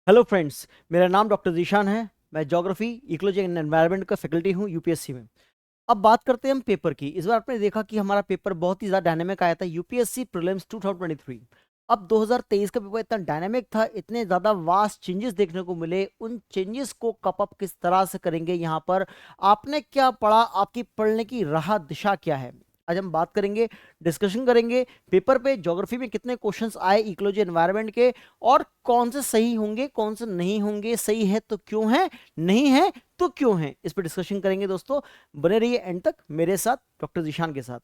Hello friends, मेरा नाम doctor Zeeshan है। मैं ज्योग्राफी, इकोलॉजी एंड एनवायरनमेंट का फैकल्टी हूँ यूपीएससी में। अब बात करते हैं हम पेपर की। इस बार आपने देखा कि हमारा पेपर बहुत ही ज़्यादा डायनेमिक आया था, यूपीएससी प्रीलिम्स 2023। अब 2023 का पेपर इतना डायनेमिक था, इतने ज़्यादा वास्ट चेंजेस देखने को मिले। उन चेंजेस को कप अप किस तरह से करेंगे, यहाँ पर आपने क्या पढ़ा, आपकी पढ़ने की राह दिशा क्या है, आज हम बात करेंगे, डिस्कशन करेंगे। पेपर पे ज्योग्राफी में कितने क्वेश्चंस आए इकोलॉजी एनवायरनमेंट के, और कौन से सही होंगे, कौन से नहीं होंगे, सही है तो क्यों है, नहीं है तो क्यों है, इस पर डिस्कशन करेंगे दोस्तों। बने रहिए एंड तक मेरे साथ, डॉक्टर जीशान के साथ।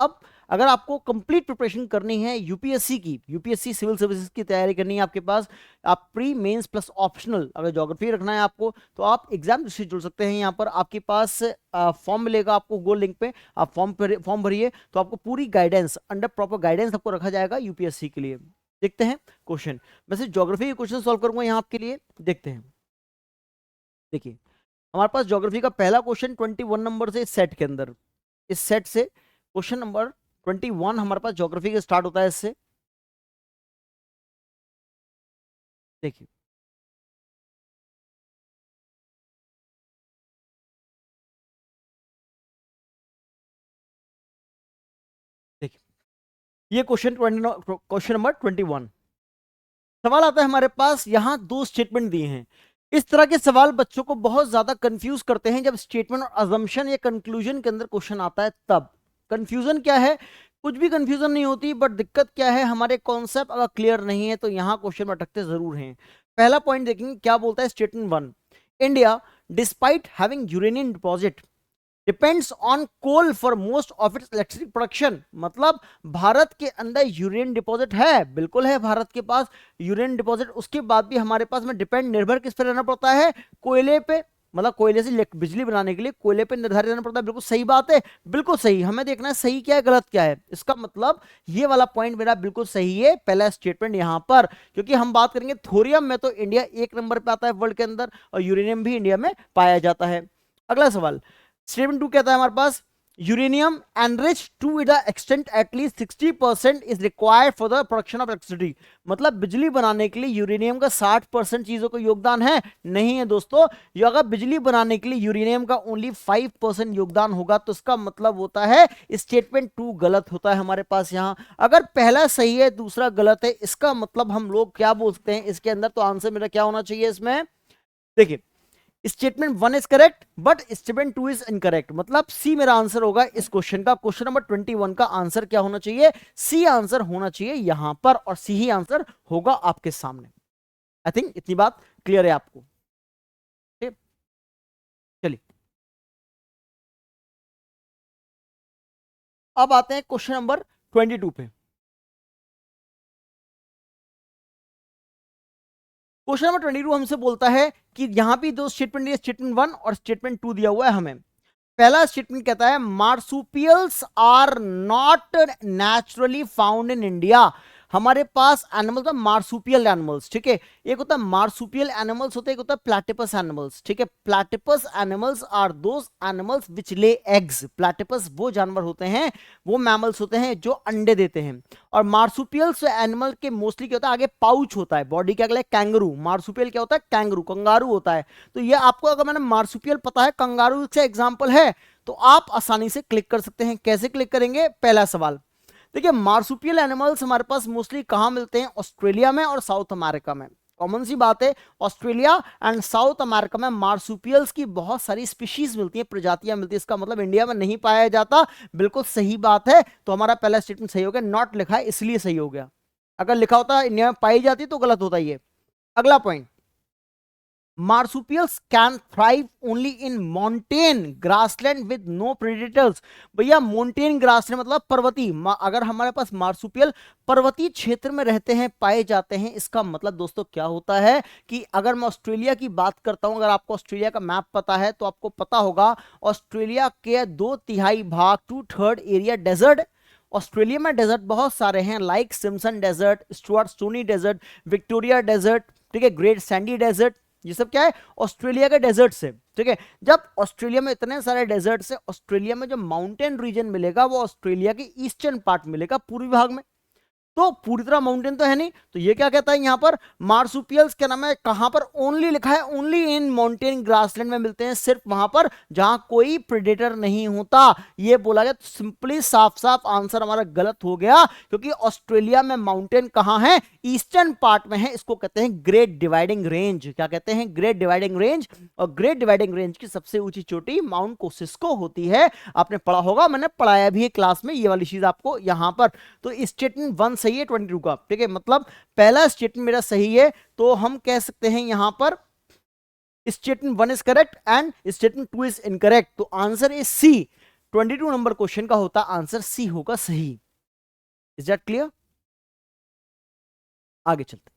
अब अगर आपको कंप्लीट प्रिपरेशन करनी है यूपीएससी की, यूपीएससी सिविल सर्विसेज की तैयारी करनी है आपके पास, आप प्री मेंस प्लस ऑप्शनल अगर ज्योग्राफी रखना है आपको, तो आप एग्जाम से जुड़ सकते हैं। यहाँ पर आपके पास फॉर्म मिलेगा आपको गो लिंक पे, आप फॉर्म भरिए तो आपको पूरी गाइडेंस, अंडर प्रॉपर गाइडेंस आपको रखा जाएगा यूपीएससी के लिए। देखते हैं क्वेश्चन। मैं सिर्फ ज्योग्राफी के क्वेश्चन सॉल्व करूंगा यहाँ आपके लिए। देखते हैं, देखिए हमारे पास ज्योग्राफी का पहला क्वेश्चन 21 नंबर से इस सेट के अंदर, इस सेट से क्वेश्चन नंबर 21 हमारे पास ज्योग्राफी का स्टार्ट होता है इससे। देखिए, देखिए ये क्वेश्चन नंबर 21। सवाल आता है हमारे पास, यहां दो स्टेटमेंट दिए हैं। इस तरह के सवाल बच्चों को बहुत ज्यादा कंफ्यूज करते हैं, जब स्टेटमेंट और अजम्पशन या कंक्लूजन के अंदर क्वेश्चन आता है तब। कंफ्यूजन क्या है, कुछ भी कंफ्यूजन नहीं होती, बट दिक्कत क्या है, हमारे कॉन्सेप्ट अगर क्लियर नहीं है तो यहां क्वेश्चन में अटकते जरूर हैं। पहला पॉइंट देखेंगे क्या बोलता है statement 1। India despite having uranium deposit depends on coal for most of its electric production. मतलब भारत के अंदर यूरेनियम डिपॉजिट है, बिल्कुल है भारत के पास यूरेनियम डिपॉजिट, उसके बाद भी हमारे पास में डिपेंड, निर्भर किस पे रहना पड़ता है, कोयले पे। मतलब कोयले से बिजली बनाने के लिए कोयले पे निर्धारित रहना पड़ता है। बिल्कुल सही बात है, बिल्कुल सही। हमें देखना है सही क्या है, गलत क्या है। इसका मतलब ये वाला पॉइंट मेरा बिल्कुल सही है, पहला स्टेटमेंट यहां पर। क्योंकि हम बात करेंगे थोरियम में तो इंडिया एक नंबर पे आता है वर्ल्ड के अंदर, और यूरेनियम भी इंडिया में पाया जाता है। अगला सवाल, स्टेटमेंट 2 कहता है हमारे पास, uranium enrich to the extent at least 60% is required for the production of electricity. मतलब बिजली बनाने के लिए यूरेनियम का 60% चीजों का योगदान है, नहीं है दोस्तों। ये अगर बिजली बनाने के लिए यूरेनियम का ओनली 5% योगदान होगा तो इसका मतलब होता है स्टेटमेंट 2 गलत होता है हमारे पास। यहां अगर पहला सही है दूसरा गलत है, इसका मतलब हम लोग क्या बोल सकते हैं इसके अंदर, तो आंसर मेरा क्या होना चाहिए इसमें। देखिए, statement 1 is correct but statement 2 is incorrect. मतलब सी मेरा आंसर होगा इस क्वेश्चन का। क्वेश्चन नंबर 21 का आंसर क्या होना चाहिए, सी आंसर होना चाहिए यहां पर, और सी ही आंसर होगा आपके सामने। आई थिंक इतनी बात क्लियर है आपको। ठीक, चलिए अब आते हैं क्वेश्चन नंबर 22 पे। क्वेश्चन नंबर 22 हमसे बोलता है कि यहां भी दो स्टेटमेंट दिए, स्टेटमेंट 1 और स्टेटमेंट 2 दिया हुआ है हमें। पहला स्टेटमेंट कहता है marsupials are not naturally found in India. हमारे पास एनिमल्स है मार्सुपियल एनिमल्स, ठीक है। एक होता है मार्सुपियल एनिमल्स होते हैं, एक होता है प्लैटिपस एनिमल्स, ठीक है। Platypus animals are those animals which lay eggs. Platypus वो जानवर होते हैं, वो मैमल्स होते हैं जो अंडे देते हैं। और मार्सुपियल्स एनिमल के मोस्टली क्या होता है, आगे पाउच होता है बॉडी के अगले, कैंगरू। मार्सुपियल क्या होता है, कैंगरू, कंगारू होता है। तो ये आपको अगर मैंने मार्सुपियल पता है, कंगारू से एग्जांपल है, तो आप आसानी से क्लिक कर सकते हैं। कैसे क्लिक करेंगे, पहला सवाल देखिए, मार्सुपियल एनिमल्स हमारे पास मोस्टली कहां मिलते हैं, ऑस्ट्रेलिया में और साउथ अमेरिका में। कॉमन सी बात है, ऑस्ट्रेलिया एंड साउथ अमेरिका में मार्सुपियल्स की बहुत सारी स्पीशीज मिलती है, प्रजातियां मिलती है। इसका मतलब इंडिया में नहीं पाया जाता, बिल्कुल सही बात है। तो हमारा पहला स्टेटमेंट सही हो गया, नॉट लिखा है इसलिए सही हो गया। अगर लिखा होता इंडिया में पाई जाती तो गलत होता ये। अगला point, marsupials can thrive only in mountain grassland with no predators। भैया मोन्टेन ग्रासलैंड मतलब पर्वतीय, अगर हमारे पास मार्सुपियल पर्वतीय क्षेत्र में रहते हैं, पाए जाते हैं, इसका मतलब दोस्तों क्या होता है कि अगर मैं ऑस्ट्रेलिया की बात करता हूं, अगर आपको ऑस्ट्रेलिया का मैप पता है तो आपको पता होगा ऑस्ट्रेलिया के 2/3 भाग, 2/3 एरिया डेजर्ट। ऑस्ट्रेलिया में डेजर्ट बहुत सारे हैं, like Simpson Desert, Sturt Stony Desert, Victoria Desert, ठीक है, ग्रेट सैंडी डेजर्ट। ये सब क्या है, ऑस्ट्रेलिया के डेजर्ट से, ठीक है। जब ऑस्ट्रेलिया में इतने सारे डेजर्ट से, ऑस्ट्रेलिया में जो माउंटेन रीजन मिलेगा वो ऑस्ट्रेलिया के ईस्टर्न पार्ट मिलेगा, पूर्वी भाग में। तो पूरी तरह माउंटेन तो है नहीं, तो ये क्या कहता है यहाँ पर मार्सुपियल्स क्या नाम है, कहां पर ओनली लिखा है, ओनली इन माउंटेन ग्रासलैंड में मिलते हैं, सिर्फ वहां पर जहां कोई प्रेडेटर नहीं होता, ये बोला गया। तो सिंपली साफ साफ आंसर हमारा गलत हो गया, क्योंकि ऑस्ट्रेलिया में माउंटेन कहां है, ईस्टर्न पार्ट में है, इसको कहते हैं ग्रेट डिवाइडिंग रेंज। क्या कहते हैं, ग्रेट डिवाइडिंग रेंज। और ग्रेट डिवाइडिंग रेंज की सबसे ऊंची चोटी माउंट कोसिस्को होती है, आपने पढ़ा होगा, मैंने पढ़ाया भी है क्लास में ये वाली चीज आपको यहां पर। तो स्टेटमेंट 1 सही है 22 का, ठीक है, मतलब पहला स्टेटमेंट मेरा सही है, तो हम कह सकते हैं यहां पर statement 1 is correct and statement 2 is incorrect. तो answer is C, 22 number question का होता आंसर सी होगा सही। Is that clear? आगे चलते,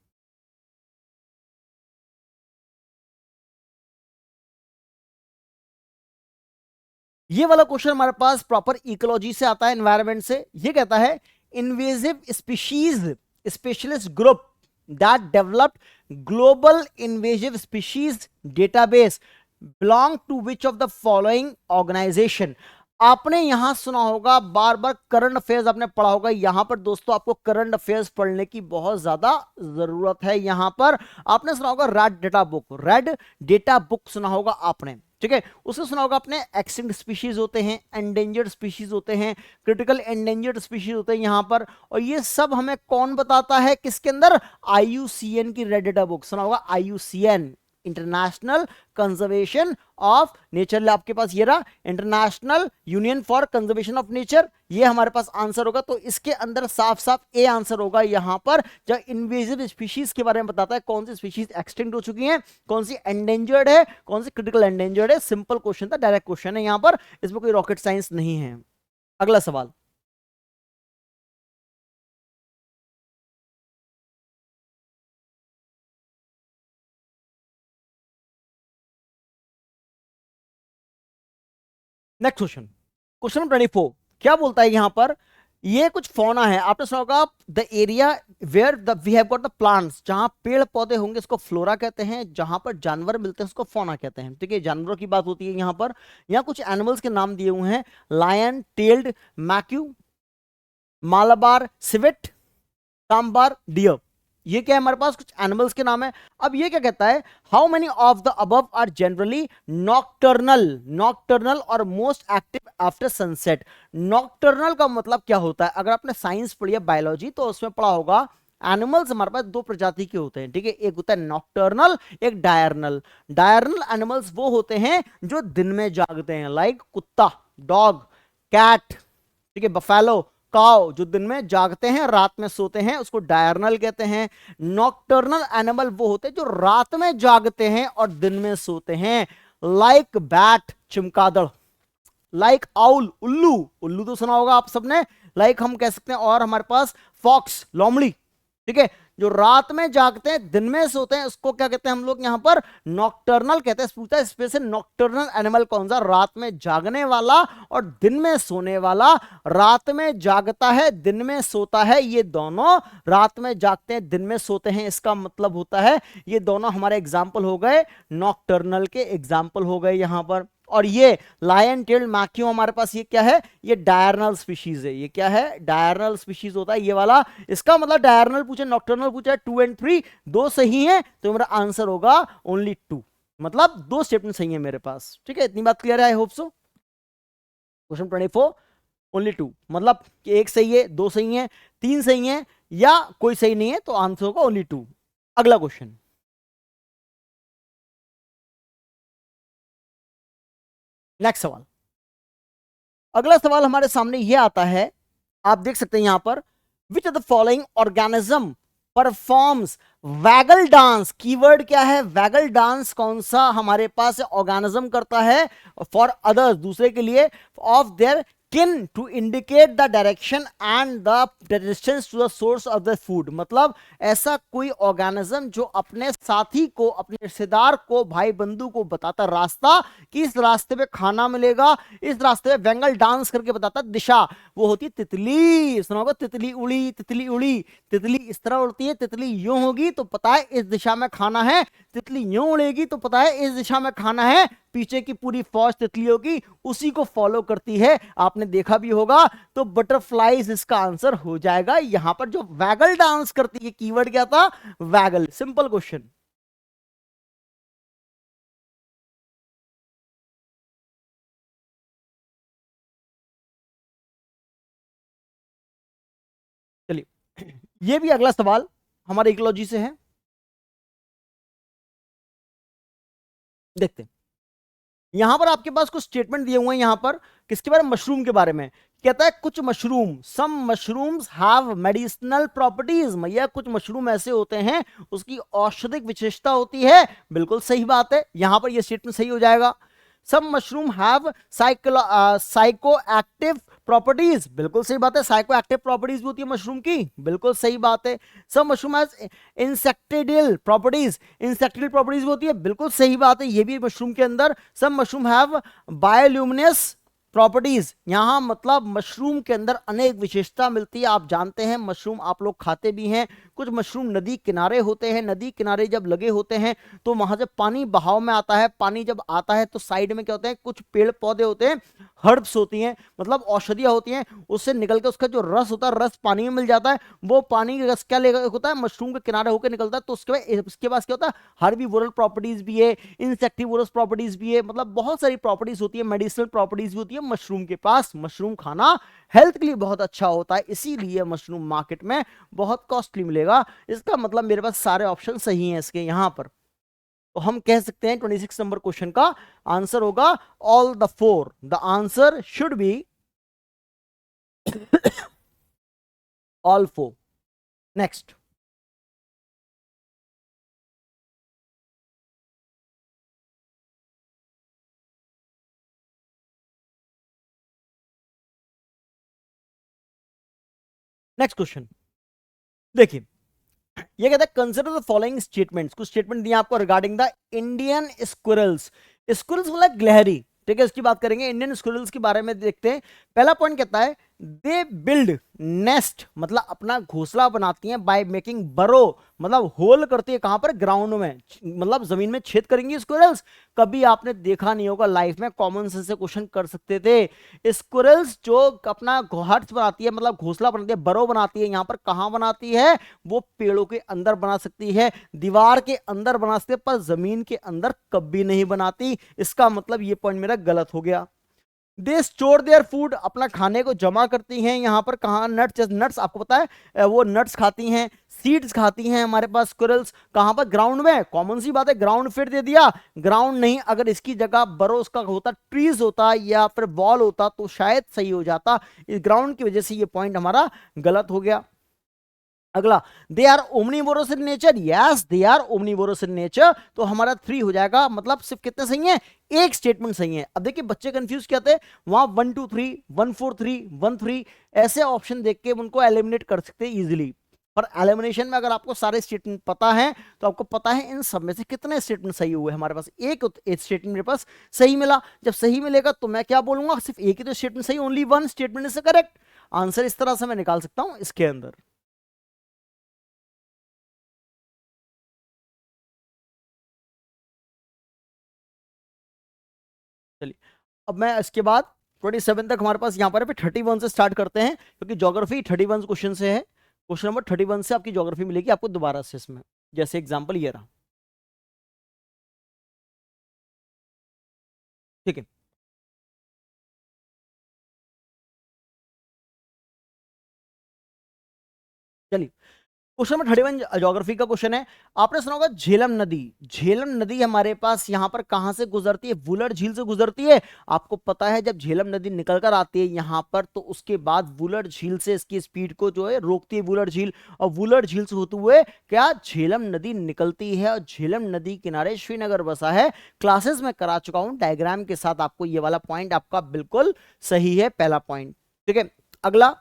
ये वाला क्वेश्चन हमारे पास प्रॉपर इकोलॉजी से आता है, एनवायरनमेंट से। ये कहता है invasive species specialist group that developed global invasive species database belong to which of the following organisation. आपने यहां सुना होगा, बार बार करंट अफेयर्स आपने पढ़ा होगा, यहां पर दोस्तों आपको करंट अफेयर्स पढ़ने की बहुत ज्यादा जरूरत है। यहां पर आपने सुना होगा red data book, red data book सुना होगा आपने, ठीक है। उससे सुना होगा आपने एक्सटिंक्ट स्पीशीज होते हैं, एंडेंजर्ड स्पीशीज होते हैं, क्रिटिकल एंडेंजर्ड स्पीशीज होते हैं यहां पर। और ये सब हमें कौन बताता है, किसके अंदर, IUCN की रेड डेटा बुक सुना होगा, IUCN international conservation of nature. आपके पास ये रहा, international union for conservation of nature, ये हमारे पास आंसर होगा। तो इसके अंदर साफ साफ ए आंसर होगा यहां पर, जब इन्वेजिव स्पीशीज के बारे में बताता है, कौन सी स्पीशीज एक्सटिंक्ट हो चुकी हैं, कौन सी एंडेंजर्ड है, कौन सी क्रिटिकल एंडेंजर्ड है। सिंपल क्वेश्चन था, डायरेक्ट क्वेश्चन है यहां पर, इसमें कोई रॉकेट साइंस नहीं है। अगला सवाल, नेक्स्ट क्वेश्चन, क्वेश्चन नंबर 24 क्या बोलता है यहां पर, ये कुछ फौना है, आपने सुना होगा the area where the we have got the plants, जहां पेड़ पौधे होंगे उसको फ्लोरा कहते हैं, जहां पर जानवर मिलते हैं उसको फौना कहते हैं, ठीक है। जानवरों की बात होती है यहां पर। यहां कुछ एनिमल्स के नाम दिए हुए हैं, lion tailed macaque, Malabar civet, sambar deer. ये क्या है, हमारे पास कुछ एनिमल्स के नाम है। अब ये क्या कहता है, how many of the above are generally nocturnal, nocturnal और most active after sunset. Nocturnal का मतलब क्या होता है, अगर आपने साइंस पढ़ी है, बायोलॉजी, तो उसमें पढ़ा होगा एनिमल्स हमारे पास दो प्रजाति के होते हैं, ठीक है। एक होता है नॉक्टर्नल, एक डायर्नल। डायर्नल एनिमल्स वो होते हैं जो दिन में जागते हैं, लाइक कुत्ता, डॉग, कैट, ठीक है, बफेलो, काउ, जो दिन में जागते हैं रात में सोते हैं, उसको डायर्नल कहते हैं। नॉक्टर्नल एनिमल वो होते हैं जो रात में जागते हैं और दिन में सोते हैं, लाइक बैट, चमगादड़, लाइक आउल, उल्लू, उल्लू तो सुना होगा आप सबने, लाइक हम कह सकते हैं, और हमारे पास फॉक्स, लोमड़ी, ठीक है, जो रात में जागते हैं दिन में सोते हैं, उसको क्या कहते हैं हम लोग यहां पर, नॉक्टर्नल कहते हैं। पूछा स्पेशल नॉक्टर्नल एनिमल कौन सा, रात में जागने वाला और दिन में सोने वाला। रात में जागता है दिन में सोता है, ये दोनों रात में जागते हैं दिन में सोते हैं, इसका मतलब होता है ये दोनों हमारे एग्जाम्पल हो गए, नॉक्टर्नल के एग्जाम्पल हो गए यहां पर। और ये लायन टेल्ड मैक्यू हमारे पास ये क्या है, ये डायर्नल स्पीशीज है। ये क्या है, डायर्नल स्पीशीज होता है ये वाला। इसका मतलब डायर्नल पूछे, नॉक्टर्नल पूछे, 2 और 3 दो सही हैं, तो मेरा आंसर होगा ओनली 2, मतलब 2 स्टेटमेंट सही है मेरे पास, ठीक है। इतनी बात क्लियर है, आई होप सो। क्वेश्चन 24 ओनली 2, मतलब एक सही है, 2 सही है, 3 सही है, या कोई सही नहीं है, तो आंसर होगा ओनली 2। अगला क्वेश्चन, नेक्स्ट सवाल। अगला सवाल हमारे सामने यह आता है, आप देख सकते हैं यहां पर, विच of the following organism performs vagal dance. Keyword क्या है, वैगल डांस कौन सा हमारे पास ऑर्गेनिज्म करता है फॉर अदर्स, दूसरे के लिए, of their kin to indicate the direction and the distance to the source of the food. मतलब ऐसा कोई ऑर्गेनिज्म जो अपने साथी को, अपने रिश्तेदार को, भाई बंधु को बताता रास्ता कि इस रास्ते पे खाना मिलेगा, इस रास्ते पे वैगल डांस करके बताता दिशा। वो होती है तितली। सुना होगा तितली उड़ी, तितली उड़ी। तितली इस तरह उड़ती है, तितली यूं होगी तो पता है इस दिशा में खाना है, तितली यूं उड़ेगी तो पता है इस दिशा में खाना है। पीछे की पूरी फौज तितलियों की उसी को फॉलो करती है, आपने देखा भी होगा। तो बटरफ्लाईज इसका आंसर हो जाएगा। यहां पर जो वैगल डांस करती है, कीवर्ड क्या था? वैगल। Simple question. चलिए ये भी अगला सवाल हमारे इकोलॉजी से है, देखते हैं। यहां पर आपके पास कुछ स्टेटमेंट दिए हुए हैं यहां पर, किसके बारे में? मशरूम के बारे में। कहता है कुछ mushroom, some mushrooms have medicinal properties. भैया कुछ मशरूम ऐसे होते हैं उसकी औषधिक विशेषता होती है। बिल्कुल सही बात है, यहां पर यह स्टेटमेंट सही हो जाएगा। Some mushroom have psychoactive properties. बिल्कुल सही बात है, साइको एक्टिव प्रॉपर्टीज भी होती है मशरूम की। बिल्कुल सही बात है। सम मशरूम हैज इंसेक्टिडियल प्रॉपर्टीज। इंसेक्टिडियल प्रॉपर्टीज भी होती है। बिल्कुल सही बात है, ये भी मशरूम के अंदर। सम मशरूम हैव बायोल्यूमिनेस प्रॉपर्टीज। यहां मतलब मशरूम के अंदर अनेक विशेषता मिलती है। आप जानते हैं मशरूम आप लोग खाते भी हैं। कुछ मशरूम नदी किनारे होते हैं, नदी किनारे जब लगे होते हैं तो वहां जब पानी बहाव में आता है, पानी जब आता है तो साइड में क्या होते हैं? कुछ पेड़ पौधे होते हैं, हर्ब्स होती हैं, मतलब औषधियां होती हैं। उससे निकल के उसका जो रस होता है, रस पानी में मिल जाता है। वो पानी का रस क्या होता है? मशरूम के किनारे होकर निकलता है। तो उसके बाद क्या होता है? हर्बीवोरल प्रॉपर्टीज भी है, इंसेक्टिवोरस प्रॉपर्टीज भी है, मतलब बहुत सारी प्रॉपर्टीज होती है, मेडिसिनल प्रॉपर्टीज भी होती है मशरूम के पास। मशरूम खाना हेल्थ के लिए बहुत अच्छा होता है, इसीलिए मशरूम मार्केट में बहुत कॉस्टली मिलेगा। इसका मतलब मेरे पास सारे ऑप्शन सही हैं इसके यहां पर। तो हम कह सकते हैं 26 नंबर क्वेश्चन का आंसर होगा all the four. The answer should be all four. Next, next question देखिए। ये कहता है कंसिडर द फॉलोइंग स्टेटमेंट्स। कुछ स्टेटमेंट दिए आपको regarding the Indian squirrels. Squirrels मतलब गिलहरी, ठीक है, इसकी बात करेंगे। इंडियन स्क्विरल्स के बारे में देखते हैं। पहला पॉइंट कहता है दे बिल्ड नेस्ट, मतलब अपना घोंसला बनाती हैं। बाय मेकिंग बरो, मतलब होल करती है। कहां पर? ग्राउंड में, मतलब जमीन में छेद करेंगी स्क्विरल्स। कभी आपने देखा नहीं होगा लाइफ में, कॉमन सेंस से क्वेश्चन कर सकते थे। स्क्विरल्स जो अपना हट्स बनाती है, मतलब घोंसला बनाती है, बरो बनाती है। यहां पर कहां बनाती है? वो पेड़ों के अंदर बना सकती है, दीवार के अंदर बना सकती है, पर जमीन के अंदर कभी नहीं बनाती। इसका मतलब ये पॉइंट मेरा गलत हो गया। दे स्टोर देयर फूड, अपना खाने को जमा करती हैं। यहां पर कहा? नट्स। नट्स आपको पता है वो नट्स खाती हैं, सीड्स खाती हैं हमारे पास स्क्विरल्स। कहां पर? ग्राउंड में। कॉमन सी बात है, ग्राउंड फिर दे दिया। ग्राउंड नहीं, अगर इसकी जगह बरोस का होता, ट्रीज होता या फिर बॉल होता तो शायद सही हो जाता। इस ग्राउंड की वजह से ये पॉइंट हमारा गलत हो गया। अगला, they are omnivorous in nature. Yes, they are omnivorous in nature. तो हमारा 3 हो जाएगा। मतलब सिर्फ कितने सही हैं? एक स्टेटमेंट सही है। अब देखिए बच्चे कंफ्यूज क्या थे, वहां 1 2 3 1 4 3 1 3 ऐसे ऑप्शन देख के उनको एलिमिनेट कर सकते हैं इजीली। पर एलिमिनेशन में अगर आपको सारे स्टेटमेंट पता है तो आपको पता है इन सब में से कितने स्टेटमेंट सही हुए। हमारे पास एक स्टेटमेंट मेरे पास सही मिला। जब सही मिलेगा तो मैं क्या बोलूंगा? सिर्फ एक ही तो स्टेटमेंट सही, only one statement is correct answer. इस तरह से मैं निकाल सकता हूं इसके अंदर। चलिए अब मैं इसके बाद 27 तक हमारे पास यहाँ पर 31 से स्टार्ट करते हैं, क्योंकि ज्योग्राफी 31 क्वेश्चन से है। क्वेश्चन नंबर 31 से आपकी ज्योग्राफी मिलेगी आपको दोबारा से इसमें। जैसे एग्जांपल ये रहा, ठीक है। चलिए क्वेश्चन नंबर 31 ज्योग्राफी का क्वेश्चन है। आपने सुना होगा झेलम नदी। झेलम नदी हमारे पास यहाँ पर कहां से गुजरती है? वुलर झील से गुजरती है। आपको पता है जब झेलम नदी निकल कर आती है यहाँ पर तो उसके बाद वुलर झील से इसकी स्पीड को जो है रोकती है वुलर झील। और वुलर झील से होते हुए क्या झेलम नदी निकलती है, और झेलम नदी किनारे श्रीनगर बसा है। क्लासेस में करा चुका हूं डायग्राम के साथ, आपको ये वाला पॉइंट आपका बिल्कुल सही है, पहला पॉइंट, ठीक है। अगला,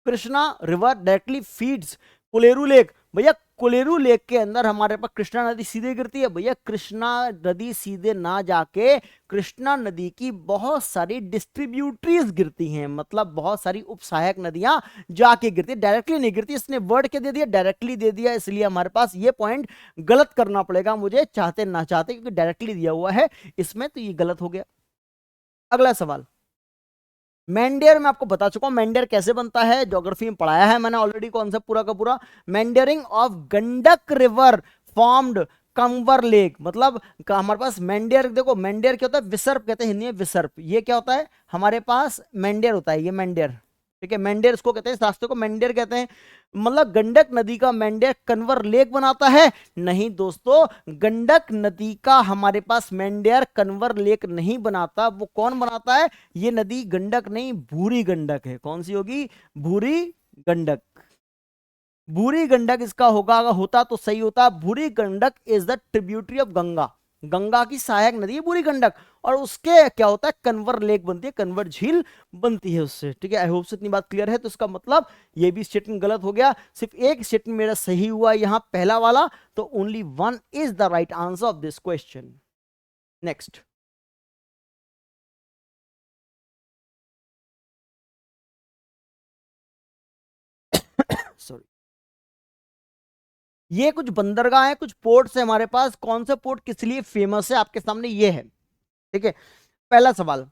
Krishna river directly feeds. Kolleru lake, भैया कोलेरू लेक के अंदर हमारे पास कृष्णा नदी सीधे गिरती है। भैया कृष्णा नदी सीधे ना जाके कृष्णा नदी की बहुत सारी डिस्ट्रीब्यूटरीज गिरती हैं, मतलब बहुत सारी उपसहायक नदियां जाके गिरती है, डायरेक्टली नहीं गिरती। इसने वर्ड क्या दे दिया, डायरेक्टली दे दिया, इसलिए हमारे पास ये पॉइंट गलत करना पड़ेगा मुझे, चाहते ना चाहते, क्योंकि डायरेक्टली दिया हुआ है इसमें, तो ये गलत हो गया। अगला सवाल, मेंडेर मैं आपको बता चुका हूं मेंडेर कैसे बनता है, ज्योग्राफी में पढ़ाया है मैंने ऑलरेडी कॉन्सेप्ट पूरा का पूरा। Meandering of Gandak river formed Kanwar lake, मतलब हमारे पास मेंडेर, देखो मेंडेर क्या होता है, विसर्प कहते हैं हिंदी में, विसर्प। ये क्या होता है हमारे पास, मेंडेर होता है, ये मेंडेर, ठीक है, मेंडेर इसको कहते हैं, इस रास्ते को मेंडेर कहते हैं। मतलब गंडक नदी का मेंडेर कन्वर लेक बनाता है? नहीं दोस्तों, गंडक नदी का हमारे पास मेंडेर कन्वर लेक नहीं बनाता। वो कौन बनाता है? ये नदी गंडक नहीं, भूरी गंडक है। कौन सी होगी? भूरी गंडक। भूरी गंडक इसका होगा, अगर होता तो सही होता। भूरी Gandak is the tributary of Ganga, Ganga की सहायक नदी है भूरी गंडक, और उसके क्या होता है, कन्वर लेक बनती है, कन्वर झील बनती है उससे, ठीक है। आई होप से इतनी बात क्लियर है। तो इसका मतलब ये भी स्टेटमेंट गलत हो गया, सिर्फ एक स्टेटमेंट मेरा सही हुआ यहां, पहला वाला। तो only one is the right answer of this question. Next, sorry, ये कुछ बंदरगाह है, कुछ पोर्ट्स है हमारे पास। कौन से पोर्ट किस लिए फेमस है आपके सामने ये है, ठीक है। पहला सवाल,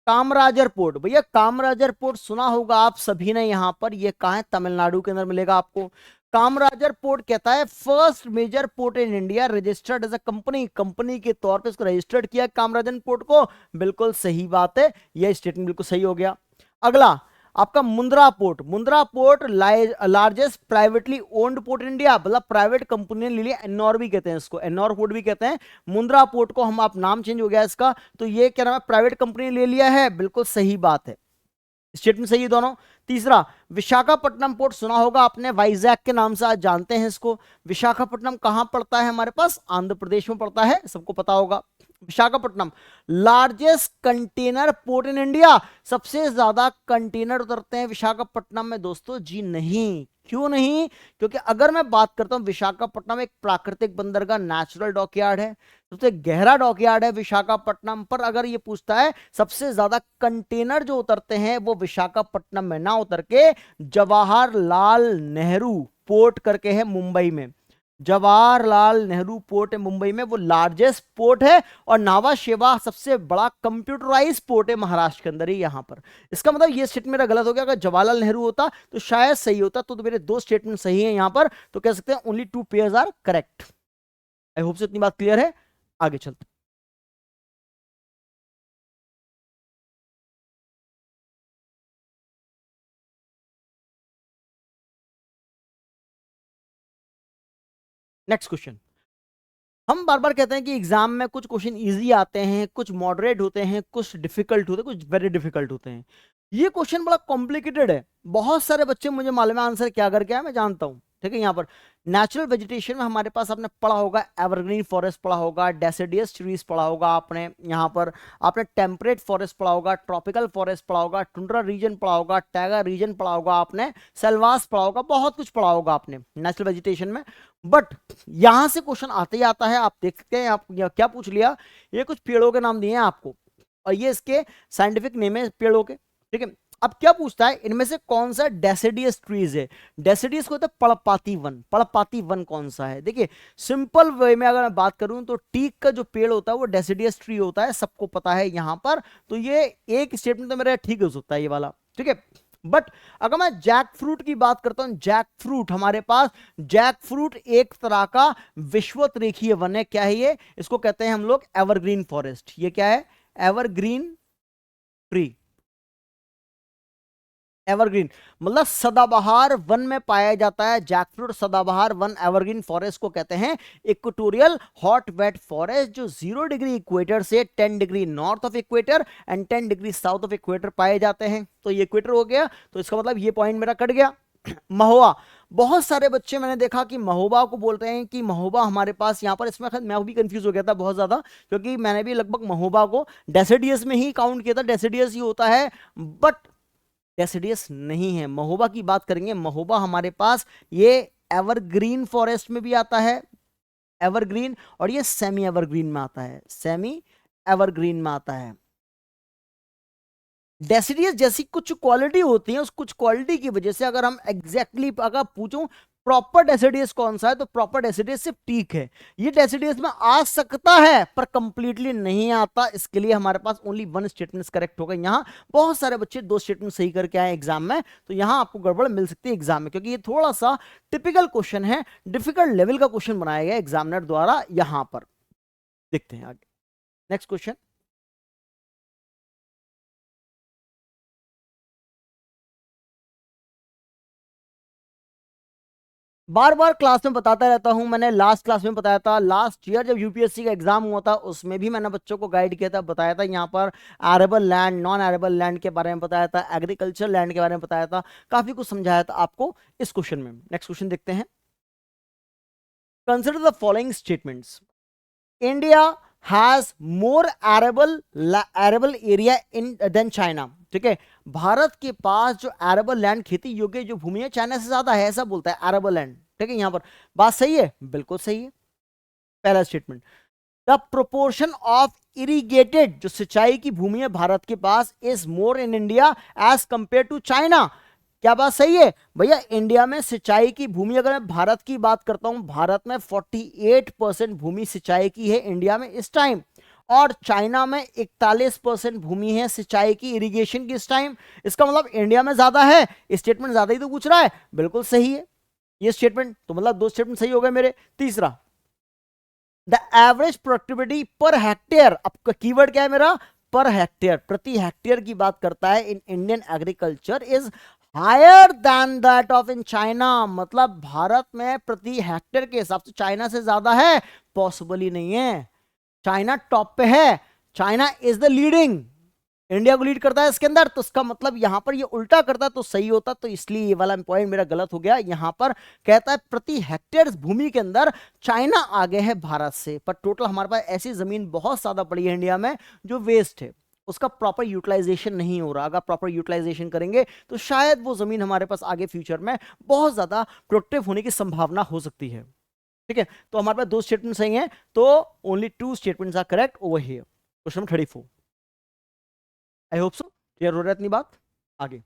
कामराजर पोर्ट। भैया कामराजर पोर्ट सुना होगा आप सभी ने, यहां पर ये कहां है, तमिलनाडु के अंदर मिलेगा आपको। कामराजर पोर्ट कहता है first major port in India registered as a company, company के तौर पे इसको रजिस्टर्ड किया कामराजर पोर्ट को। बिल्कुल सही बात है, यह स्टेटमेंट बिल्कुल सही हो गया। अगला आपका Mundra port. Mundra port largest privately owned port in India, मतलब प्राइवेट कंपनी ने ले लिया, एन्नौर भी कहते हैं इसको, एन्नौर पोर्ट भी कहते हैं। मुंद्रा पोर्ट को हम, आप नाम चेंज हो गया इसका, तो ये क्या नाम है, प्राइवेट कंपनी ने ले लिया है। बिल्कुल सही बात है, स्टेटमेंट सही है दोनों। तीसरा, विशाखापट्टनम पोर्ट सुना होगा आपने, वाइजैक के नाम से आज जानते हैं इसको। विशाखापट्टनम कहां पड़ता है हमारे पास, आंध्र प्रदेश में पड़ता है, सबको पता होगा। Visakhapatnam largest container port in India, सबसे ज्यादा कंटेनर उतरते हैं विशाखापट्टनम में दोस्तों। जी नहीं, क्यों नहीं? क्योंकि अगर मैं बात करता हूं, विशाखापट्टनम एक प्राकृतिक बंदरगाह, नेचुरल डॉकयार्ड है, सबसे गहरा डॉकयार्ड है विशाखापट्टनम पर। अगर ये पूछता है सबसे ज्यादा कंटेनर जो उतरते हैं वो विशाखापट्टनम में ना उतर के जवाहरलाल नेहरू पोर्ट करके है मुंबई में, जवाहरलाल नेहरू पोर्ट है मुंबई में, वो लार्जेस्ट पोर्ट है। और नावा शेवा सबसे बड़ा कंप्यूटराइज पोर्ट है महाराष्ट्र के अंदर ही यहां पर। इसका मतलब ये स्टेटमेंट मेरा गलत हो गया, अगर जवाहरलाल नेहरू होता तो शायद सही होता। तो मेरे दो स्टेटमेंट सही हैं यहां पर, तो कह सकते हैं only two pairs are correct. I hope से इतनी बात क्लियर है, आगे चलते। नेक्स्ट क्वेश्चन, हम बार बार कहते हैं कि एग्जाम में कुछ क्वेश्चन इजी आते हैं, कुछ मॉडरेट होते हैं, कुछ डिफिकल्ट होते हैं, कुछ वेरी डिफिकल्ट होते हैं। ये क्वेश्चन बड़ा कॉम्प्लिकेटेड है, बहुत सारे बच्चे, मुझे मालूम है आंसर क्या करके आए, मैं जानता हूं, ठीक है। यहाँ पर नेचुरल वेजिटेशन में हमारे पास आपने पढ़ा होगा, एवरग्रीन फॉरेस्ट पढ़ा होगा, डेसिडियस ट्रीज पढ़ा होगा आपने, यहाँ पर आपने टेम्परेट फॉरेस्ट पढ़ा होगा, ट्रॉपिकल फॉरेस्ट पढ़ा होगा, टुंड्रा रीजन पढ़ा होगा, टैगा रीजन पढ़ा होगा आपने, सेल्वास पढ़ा होगा, बहुत कुछ पढ़ा होगा आपने नेचुरल वेजिटेशन में। बट यहां से क्वेश्चन आते ही आता है, आप देख सकते हैं, आप क्या पूछ लिया, ये कुछ पेड़ों के नाम दिए हैं आपको, और ये इसके साइंटिफिक नेम है पेड़ों के, ठीक है। अब क्या पूछता है, इनमें से कौन सा डेसिडियस ट्रीज है? डेसिडियस को होता है पड़पाती वन, पड़पाती वन कौन सा है? देखिए सिंपल वे में अगर मैं बात करूं तो टीक का जो पेड़ होता है वो डेसिडियस ट्री होता है, सबको पता है यहां पर। तो ये एक स्टेटमेंट तो मेरा ठीक हो सकता है ये वाला, ठीक है। बट अगर मैं जैक फ्रूट की बात करता हूं, जैक फ्रूट हमारे पास, जैक फ्रूट एक तरह का विषुवत रेखीय वन है। क्या है ये? इसको कहते हैं हम लोग एवरग्रीन फॉरेस्ट। ये क्या है? एवरग्रीन ट्री, एवरग्रीन मतलब सदाबहार वन में पाया जाता है जैकफ्रूट। सदाबहार वन एवरग्रीन फॉरेस्ट को कहते हैं। इक्वेटोरियल हॉट वेट फॉरेस्ट जो 0 डिग्री इक्वेटर से 10 degree north of equator and 10 degree south of equator पाए जाते हैं। तो ये इक्वेटर हो गया, तो इसका मतलब ये पॉइंट मेरा कट गया। महुआ, बहुत सारे बच्चे मैंने देखा कि महोबा को बोलते हैं कि महोबा हमारे पास यहाँ पर, इसमें मैं भी कंफ्यूज हो गया था बहुत ज्यादा, क्योंकि मैंने भी लगभग महोबा को डेसिडियस में ही काउंट किया था, डेसिडियस ही होता है, बट डेसिडियस नहीं है। महोबा की बात करेंगे, महोबा हमारे पास ये एवरग्रीन फॉरेस्ट में भी आता है, एवरग्रीन, और ये सेमी एवरग्रीन में आता है, सेमी एवरग्रीन में आता है। डेसिडियस जैसी कुछ क्वालिटी होती है, उस कुछ क्वालिटी की वजह से अगर हम अगर पूछूं प्रॉपर डेसिडियस कौन सा है, तो प्रॉपर डेसिडियस सिर्फ टीक है। ये डेसिडियस में आ सकता है पर कंप्लीटली नहीं आता, इसके लिए हमारे पास ओनली वन स्टेटमेंट करेक्ट होगा। यहां बहुत सारे बच्चे दो स्टेटमेंट सही करके आए एग्जाम में, तो यहां आपको गड़बड़ मिल सकती है एग्जाम में, क्योंकि ये थोड़ा सा टिपिकल क्वेश्चन है, डिफिकल्ट लेवल का क्वेश्चन बनाया गया एग्जामिनर द्वारा। यहां पर देखते हैं आगे नेक्स्ट क्वेश्चन। बार बार क्लास में बताता रहता हूं, मैंने लास्ट क्लास में बताया था, लास्ट ईयर जब यूपीएससी का एग्जाम हुआ था उसमें भी मैंने बच्चों को गाइड किया था, बताया था यहाँ पर arable land, non arable land के बारे में बताया था, एग्रीकल्चर लैंड के बारे में बताया था, काफी कुछ समझाया था आपको इस क्वेश्चन में। नेक्स्ट क्वेश्चन देखते हैं। Consider the following statements. India has more arable area in than China. ठीक है, भारत के पास जो एरेबल लैंड, खेती योग्य जो भूमि है, चाइना से ज्यादा है, ऐसा बोलता है एरेबल लैंड। ठीक है, यहां पर बात सही है, बिल्कुल सही है। पहला statement, the proportion of irrigated, जो सिंचाई की भूमि है भारत के पास, is more in India as compare to China. क्या बात सही है भैया? इंडिया में सिंचाई की भूमि, अगर मैं भारत की बात करता हूं, भारत में 48% भूमि सिंचाई की है इंडिया में इस टाइम, और चाइना में 41% भूमि है सिंचाई की, इरिगेशन की इस टाइम। इसका मतलब इंडिया में ज्यादा है, स्टेटमेंट ज्यादा ही तो पूछ रहा है, बिल्कुल सही है ये स्टेटमेंट, तो मतलब दो स्टेटमेंट सही हो गए मेरे। तीसरा, the average productivity per hectare, अब कीवर्ड क्या है मेरा? पर हेक्टेयर, प्रति हेक्टेयर की बात करता है, in Indian agriculture is higher than that of in China. मतलब भारत में प्रति हेक्टेयर के हिसाब से चाइना से ज्यादा है, पॉसिबल ही नहीं है। चाइना टॉप पे है, China is the leading, India को लीड करता है इसके अंदर, तो इसका मतलब यहां पर ये उल्टा करता तो सही होता, तो इसलिए ये वाला पॉइंट मेरा गलत हो गया। यहां पर कहता है प्रति हेक्टेयर भूमि के अंदर चाइना आगे है भारत से, पर टोटल हमारे पास ऐसी जमीन बहुत ज्यादा पड़ी है इंडिया में जो वेस्ट है, उसका प्रॉपर यूटिलाइजेशन नहीं हो रहा। अगर प्रॉपर यूटिलाइजेशन करेंगे तो शायद वो जमीन हमारे पास आगे फ्यूचर में बहुत ज्यादा प्रोडक्टिव होने की संभावना हो सकती है। ठीक है, तो हमारे पास दो स्टेटमेंट सही हैं, तो only two statements are correct over here. Question number 34। I hope so clear हो रहा है इतनी बात। आगे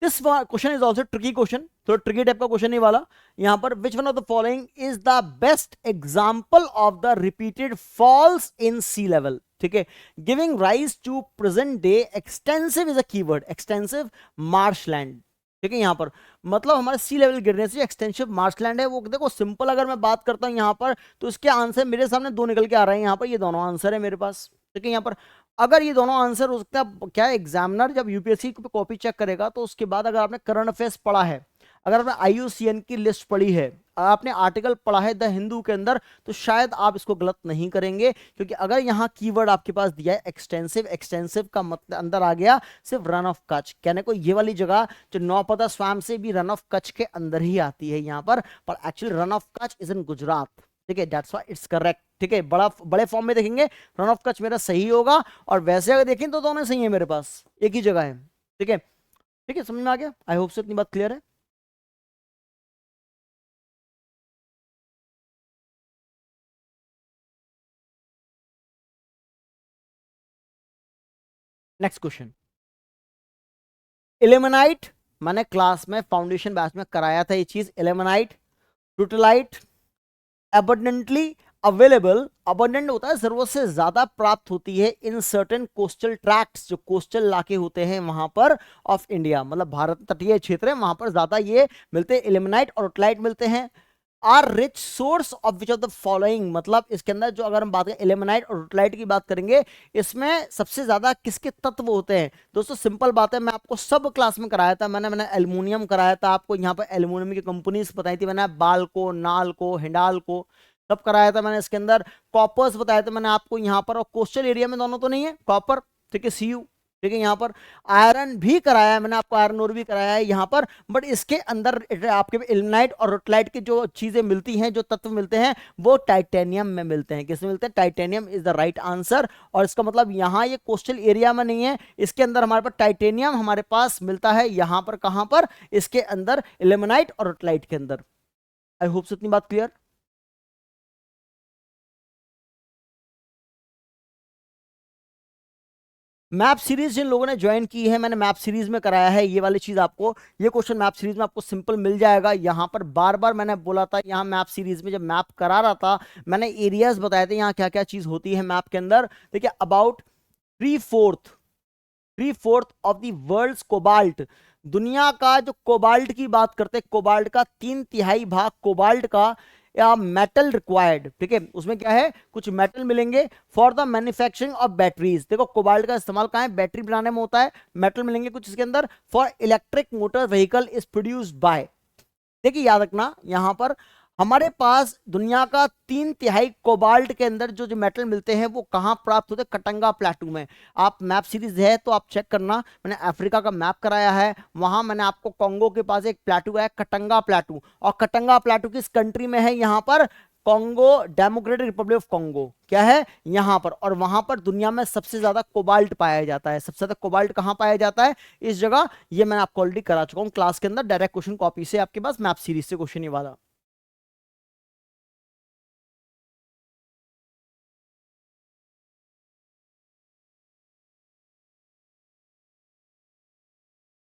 this question is also tricky question, थोड़ा ट्रिकी टाइप का क्वेश्चन ही वाला। यहां पर which one of the following is the best example of the repeated falls in sea level. ठीक है, giving rise to present day extensive is a keyword, extensive marshland. ठीक है, यहां पर मतलब हमारे सी लेवल गिरने से एक्सटेंसिव मार्शलैंड है वो। देखो सिंपल अगर मैं बात करता हूं यहां पर, तो इसके आंसर मेरे सामने दो निकल के आ रहे हैं, यहां पर ये दोनों आंसर है मेरे पास। ठीक है, यहां पर अगर ये दोनों आंसर हो सकता है, क्या एग्जामिनर जब यूपीएससी पे कॉपी चेक करेगा तो उसके बाद अगर आपने करंट अफेयर्स पढ़ा है, अगर आपने आईयूसीएन की लिस्ट पढ़ी है, आपने आर्टिकल पढ़ा है द हिंदू के अंदर, तो शायद आप इसको गलत नहीं करेंगे, क्योंकि अगर यहाँ कीवर्ड आपके पास दिया है एक्सटेंसिव, एक्सटेंसिव का मतलब अंदर आ गया सिर्फ रन ऑफ कच्छ, कहने को ये वाली जगह जो नौपदा स्वयं से भी रन ऑफ कच्छ के अंदर ही आती है यहाँ पर actually run of Kutch is in Gujarat. ठीक है, दैट्स व्हाई इट्स करेक्ट। ठीक है, बड़े फॉर्म में देखेंगे रन ऑफ कच्छ मेरा सही होगा, और वैसे अगर देखें तो दोनों सही है मेरे पास, एक ही जगह है। ठीक है, ठीक है, समझ में आ गया? आई होप से इतनी बात क्लियर है। नेक्स्ट क्वेश्चन, इलेमेनाइट, मैंने क्लास में फाउंडेशन बैच में कराया था ये चीज, इलेमेनाइट टूटलाइट abundantly अवेलेबल, अबंडेंट होता है जरूरत से ज्यादा प्राप्त होती है इन सर्टेन कोस्टल ट्रैक्ट्स, जो कोस्टल इलाके होते हैं वहां पर ऑफ इंडिया, मतलब भारत तटीय क्षेत्र है वहां पर ज्यादा ये मिलते हैं, इलेमेनाइट और टूटलाइट मिलते हैं। Are rich source of which of the following, मतलब इसके अंदर जो अगर हम बात करें इलेमेनाइट और टूटलाइट की बात करेंगे, इसमें सबसे ज्यादा किसके तत्व होते हैं? दोस्तों सिंपल बात है, मैं आपको सब क्लास में कराया था, मैंने एल्यूमिनियम कराया था आपको, यहाँ पर एल्यूमिनियम की कंपनीज बताई थी मैंने, बाल्को, नाल्को, हिंडाल्को सब कराया था मैंने। इसके अंदर कॉपर्स बताया था मैंने आपको यहाँ पर, और कोस्टल एरिया में दोनों तो नहीं है कॉपर। ठीक है, सीयू। ठीक है। यहाँ पर आयरन भी कराया है मैंने आपको, आयरन ओर भी कराया है यहाँ पर, बट इसके अंदर आपके इल्मेनाइट और रोटलाइट की जो चीजें मिलती हैं, जो तत्व मिलते हैं, वो टाइटेनियम में मिलते हैं। किसमें मिलते हैं? Titanium is the right answer. और इसका मतलब यहाँ ये कोस्टल एरिया में नहीं है, इसके अंदर हमारे पास टाइटेनियम हमारे पास मिलता है। यहाँ पर कहां पर? इसके अंदर इल्मेनाइट और रोटलाइट के अंदर। आई होप इतनी बात क्लियर। मैप सीरीज जिन लोगों ने ज्वाइन की है, मैंने मैप सीरीज में कराया है ये वाली चीज आपको, ये क्वेश्चन मैप सीरीज में आपको सिंपल मिल जाएगा। यहाँ पर बार बार मैंने बोला था, यहाँ मैप सीरीज में जब मैप करा रहा था मैंने एरियाज बताए थे यहाँ क्या क्या चीज होती है मैप के अंदर। देखिए about 3/4 of the world's cobalt, दुनिया का जो कोबाल्ट की बात करते हैं, कोबाल्ट का 3/3 भाग कोबाल्ट का या मेटल रिक्वायर्ड, ठीक है, उसमें क्या है, कुछ मेटल मिलेंगे for the manufacturing of batteries. देखो कोबाल्ट का इस्तेमाल कहां है? बैटरी बनाने में होता है। मेटल मिलेंगे कुछ इसके अंदर for electric motor vehicle is produced by. देखिए याद रखना, यहां पर हमारे पास दुनिया का 3/3 कोबाल्ट के अंदर जो जो मेटल मिलते हैं वो कहां प्राप्त होते हैं? कटंगा प्लेटू में। आप मैप सीरीज है तो आप चेक करना, मैंने अफ्रीका का मैप कराया है, वहां मैंने आपको कॉन्गो के पास एक प्लेटू है कटंगा प्लेटू, और कटंगा प्लेटू किस कंट्री में है? यहां पर Congo, democratic Republic of Congo, क्या है यहां पर। और वहां पर दुनिया में सबसे ज्यादा कोबाल्ट पाया जाता है। सबसे ज्यादा कोबाल्ट कहां पाया जाता है? इस जगह। ये मैं आपको ऑलरेडी करा चुका हूं क्लास के अंदर, डायरेक्ट क्वेश्चन कॉपी से आपके पास मैप सीरीज से क्वेश्चन ये वाला।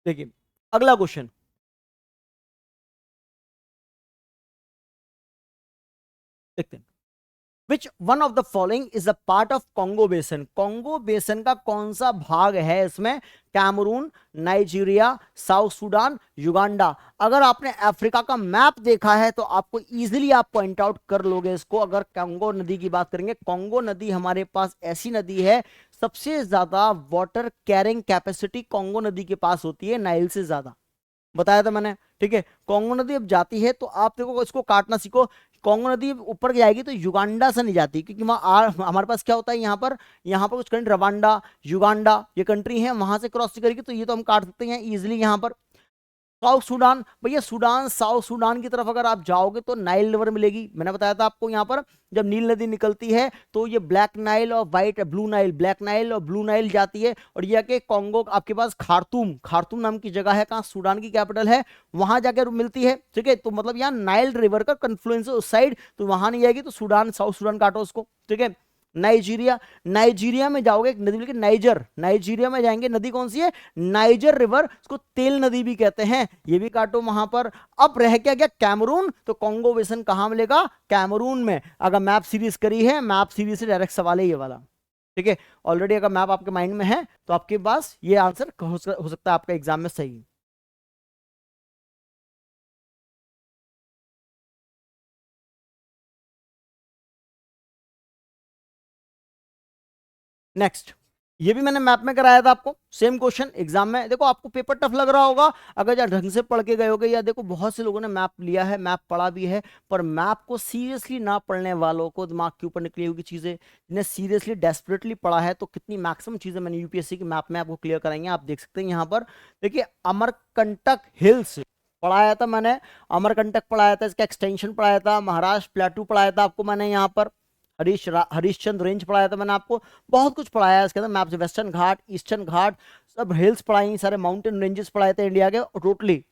देखिए अगला क्वेश्चन देखते हैं। Which one of the following is a part of Congo basin? Congo basin का कौन सा भाग है इसमें? Cameroon, Nigeria, South Sudan, Uganda. अगर आपने अफ्रीका का मैप देखा है तो आपको इजीली आप पॉइंट आउट कर लोगे इसको। अगर कॉन्गो नदी की बात करेंगे, कॉन्गो नदी हमारे पास ऐसी नदी है, सबसे ज्यादा वाटर कैरिंग कैपेसिटी कॉन्गो नदी के पास होती है, नाइल से ज्यादा, बताया था मैंने, ठीक है। कॉन्गो नदी अब जाती है तो आप देखो इसको काटना सीखो। कॉन्गो नदी ऊपर जाएगी तो युगांडा से नहीं जाती, क्योंकि वहां हमारे पास क्या होता है, यहाँ पर कुछ कंट्री रवांडा, युगांडा ये कंट्री है, वहां से क्रॉस करेगी तो ये तो हम काट सकते हैं इजिली। यहाँ पर साउथ सूडान, भैया सूडान, साउथ सूडान की तरफ अगर आप जाओगे तो नाइल रिवर मिलेगी। मैंने बताया था आपको, यहाँ पर जब नील नदी निकलती है तो ये ब्लैक नाइल और white blue Nile, black Nile और ब्लू नाइल जाती है। और ये के कॉन्गो आपके पास खार्तूम, खार्तूम नाम की जगह है, कहाँ सूडान की कैपिटल है, वहां जाकर मिलती है, ठीक है। तो मतलब यहाँ नाइल रिवर का कन्फ्लुएंस है उस साइड, तो वहां नहीं जाएगी, तो सूडान, साउथ सूडान काटो उसको, ठीक है। नाइजीरिया, नाइजीरिया में जाओगे एक नदी मिलेगी नाइजर, नाइजीरिया में जाएंगे, नदी कौन सी है? नाइजर रिवर, उसको तेल नदी भी कहते हैं, ये भी काटो वहां पर। अब रह क्या गया? कैमरून, तो कॉन्गो बेसन कहां मिलेगा? कैमरून में। अगर मैप सीरीज करी है, मैप सीरीज से डायरेक्ट सवाल है ये वाला, ठीक है। ऑलरेडी अगर मैप आपके माइंड में है तो आपके पास ये आंसर हो सकता है आपका एग्जाम में सही। नेक्स्ट, ये भी मैंने मैप में कराया था आपको, सेम क्वेश्चन एग्जाम में। देखो आपको पेपर टफ लग रहा होगा अगर या ढंग से पढ़ के गए होगे, या देखो बहुत से लोगों ने मैप लिया है, मैप पढ़ा भी है, पर मैप को सीरियसली ना पढ़ने वालों को दिमाग के ऊपर निकली होगी चीजें, जिन्हें सीरियसली डेस्परेटली पढ़ा है तो कितनी मैक्सिमम चीजें मैंने यूपीएससी के मैप में आपको क्लियर कराएंगे। आप देख सकते हैं यहाँ पर, देखिए अमरकंटक हिल्स पढ़ाया था मैंने, अमरकंटक पढ़ाया था, इसका एक्सटेंशन पढ़ाया था, महाराष्ट्र प्लेटू पढ़ाया था आपको मैंने, यहाँ पर हरीशचंद्र रेंज पढ़ाया था मैंने आपको, बहुत कुछ पढ़ाया है इसके अंदर मैप से, वेस्टर्न घाट, ईस्टर्न घाट, सब हिल्स पढ़ाई, सारे माउंटेन रेंजेस पढ़ाए थे इंडिया के टोटली।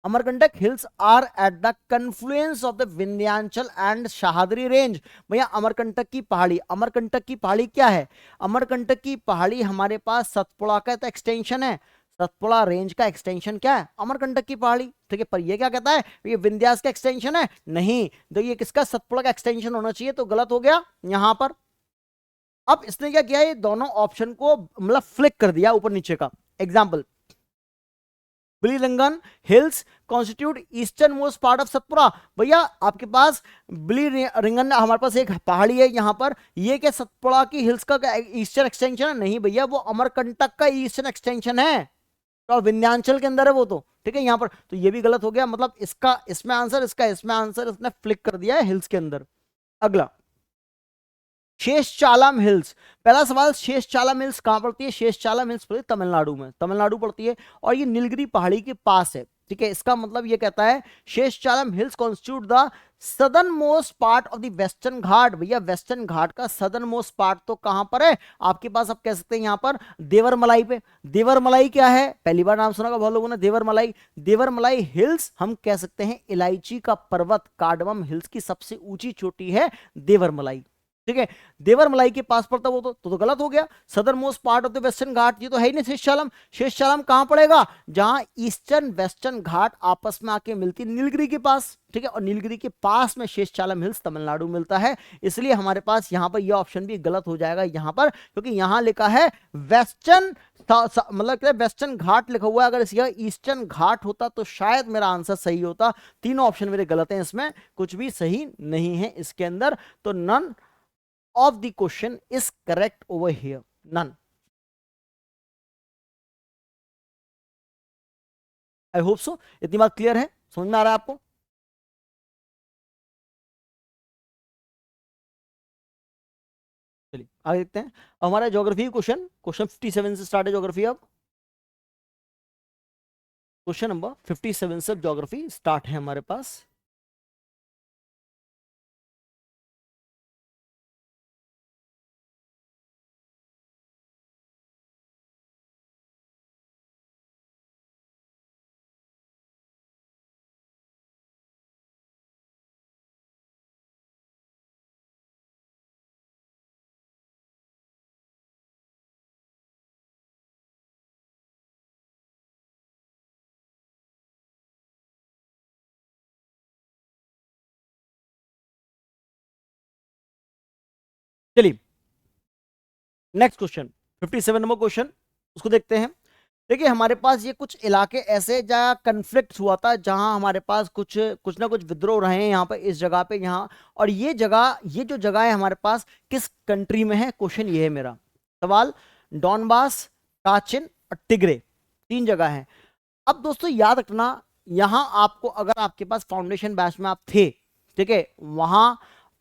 Amarkantak hills are at the confluence of the Vindhyachal and Shahdari range. भैया अमरकंटक की पहाड़ी, अमरकंटक की पहाड़ी क्या है? अमरकंटक की पहाड़ी हमारे पास सतपुड़ा का तो एक्सटेंशन है, सतपुड़ा रेंज का एक्सटेंशन क्या है? अमरकंटक की पहाड़ी, ठीक है। पर ये क्या कहता है? ये विंध्यास का एक्सटेंशन है? नहीं, तो ये किसका? सतपुड़ा का एक्सटेंशन होना चाहिए, तो गलत हो गया यहां पर। अब इसने क्या किया, ये दोनों ऑप्शन को मतलब फ्लिक कर दिया ऊपर नीचे का। Example, Biligirirangan hills constitute easternmost part of Satpura. भैया आपके पास बिलीरंगन हमारे पास एक पहाड़ी है यहाँ पर, ये क्या सतपुड़ा की हिल्स का ईस्टर्न एक्सटेंशन है? नहीं भैया, वो अमरकंटक का ईस्टर्न एक्सटेंशन है, तो विंध्याचल के अंदर है वो, तो ठीक है यहाँ पर। तो ये भी गलत हो गया, मतलब इसका इसमें आंसर, इसका इसमें आंसर, इसने फ्लिक कर दिया है हिल्स के अंदर। अगला, शेषचालम हिल्स, पहला सवाल, शेषचालम हिल्स कहां पड़ती है? शेषचालम हिल्स पड़ती है तमिलनाडु में, तमिलनाडु पड़ती है और ये नीलगिरी पहाड़ी के पास है। ठीक है, इसका मतलब ये कहता है Seshachalam hills constitute the southernmost part of the western Ghat. भैया वेस्टर्न घाट का सदर्न मोस्ट पार्ट तो कहां पर है आपके पास? आप कह सकते हैं यहां पर देवरमलाई पे। देवरमलाई क्या है? पहली बार नाम सुना होगा बहुत लोगों ने, देवरमलाई। देवरमलाई हिल्स हम कह सकते हैं इलायची का पर्वत, कार्डमम हिल्स की सबसे ऊंची चोटी है देवरमलाई। ठीक है, देवरमलाई के पास पड़ता वो तो गलत हो गया। Southernmost part of the western Ghat, ये तो है ही नहीं शेषचालम। शेषचालम कहां पड़ेगा? जहां ईस्टर्न वेस्टर्न घाट आपस में आके मिलती नीलगिरी के पास। ठीक है, और नीलगिरी के पास में शेषचालम हिल्स तमिलनाडु मिलता है, इसलिए हमारे पास यहां पर यह ऑप्शन भी गलत हो जाएगा यहां पर, क्योंकि यहां लिखा है वेस्टर्न, मतलब क्या वेस्टर्न घाट लिखा हुआ है। अगर इस ईस्टर्न घाट होता तो शायद मेरा आंसर सही होता। तीनों ऑप्शन मेरे गलत हैं, इसमें कुछ भी सही नहीं है इसके अंदर, तो none of the question is correct over here, none. I hope so. इतनी बात क्लियर है, समझ में आ रहा है आपको? चलिए आगे देखते हैं। हमारा ज्योग्राफी क्वेश्चन, क्वेश्चन 57 से स्टार्ट है ज्योग्राफी। अब क्वेश्चन नंबर 57 से ज्योग्राफी स्टार्ट है हमारे पास। चलिए नेक्स्ट क्वेश्चन 57 नंबर क्वेश्चन, उसको देखते हैं। देखिए हमारे पास ये कुछ इलाके ऐसे जहाँ कन्फ्लिक्ट हुआ था, जहां हमारे पास कुछ कुछ ना कुछ विद्रोह रहे हैं यहाँ पर, इस जगह पे यहाँ, और ये जगह, ये जो जगह है हमारे पास किस कंट्री में है? क्वेश्चन ये है मेरा सवाल। डॉनबास, काचिन और टिग्रे, तीन जगह है। अब दोस्तों याद रखना, यहां आपको, अगर आपके पास फाउंडेशन बैच में आप थे, ठीक है, वहां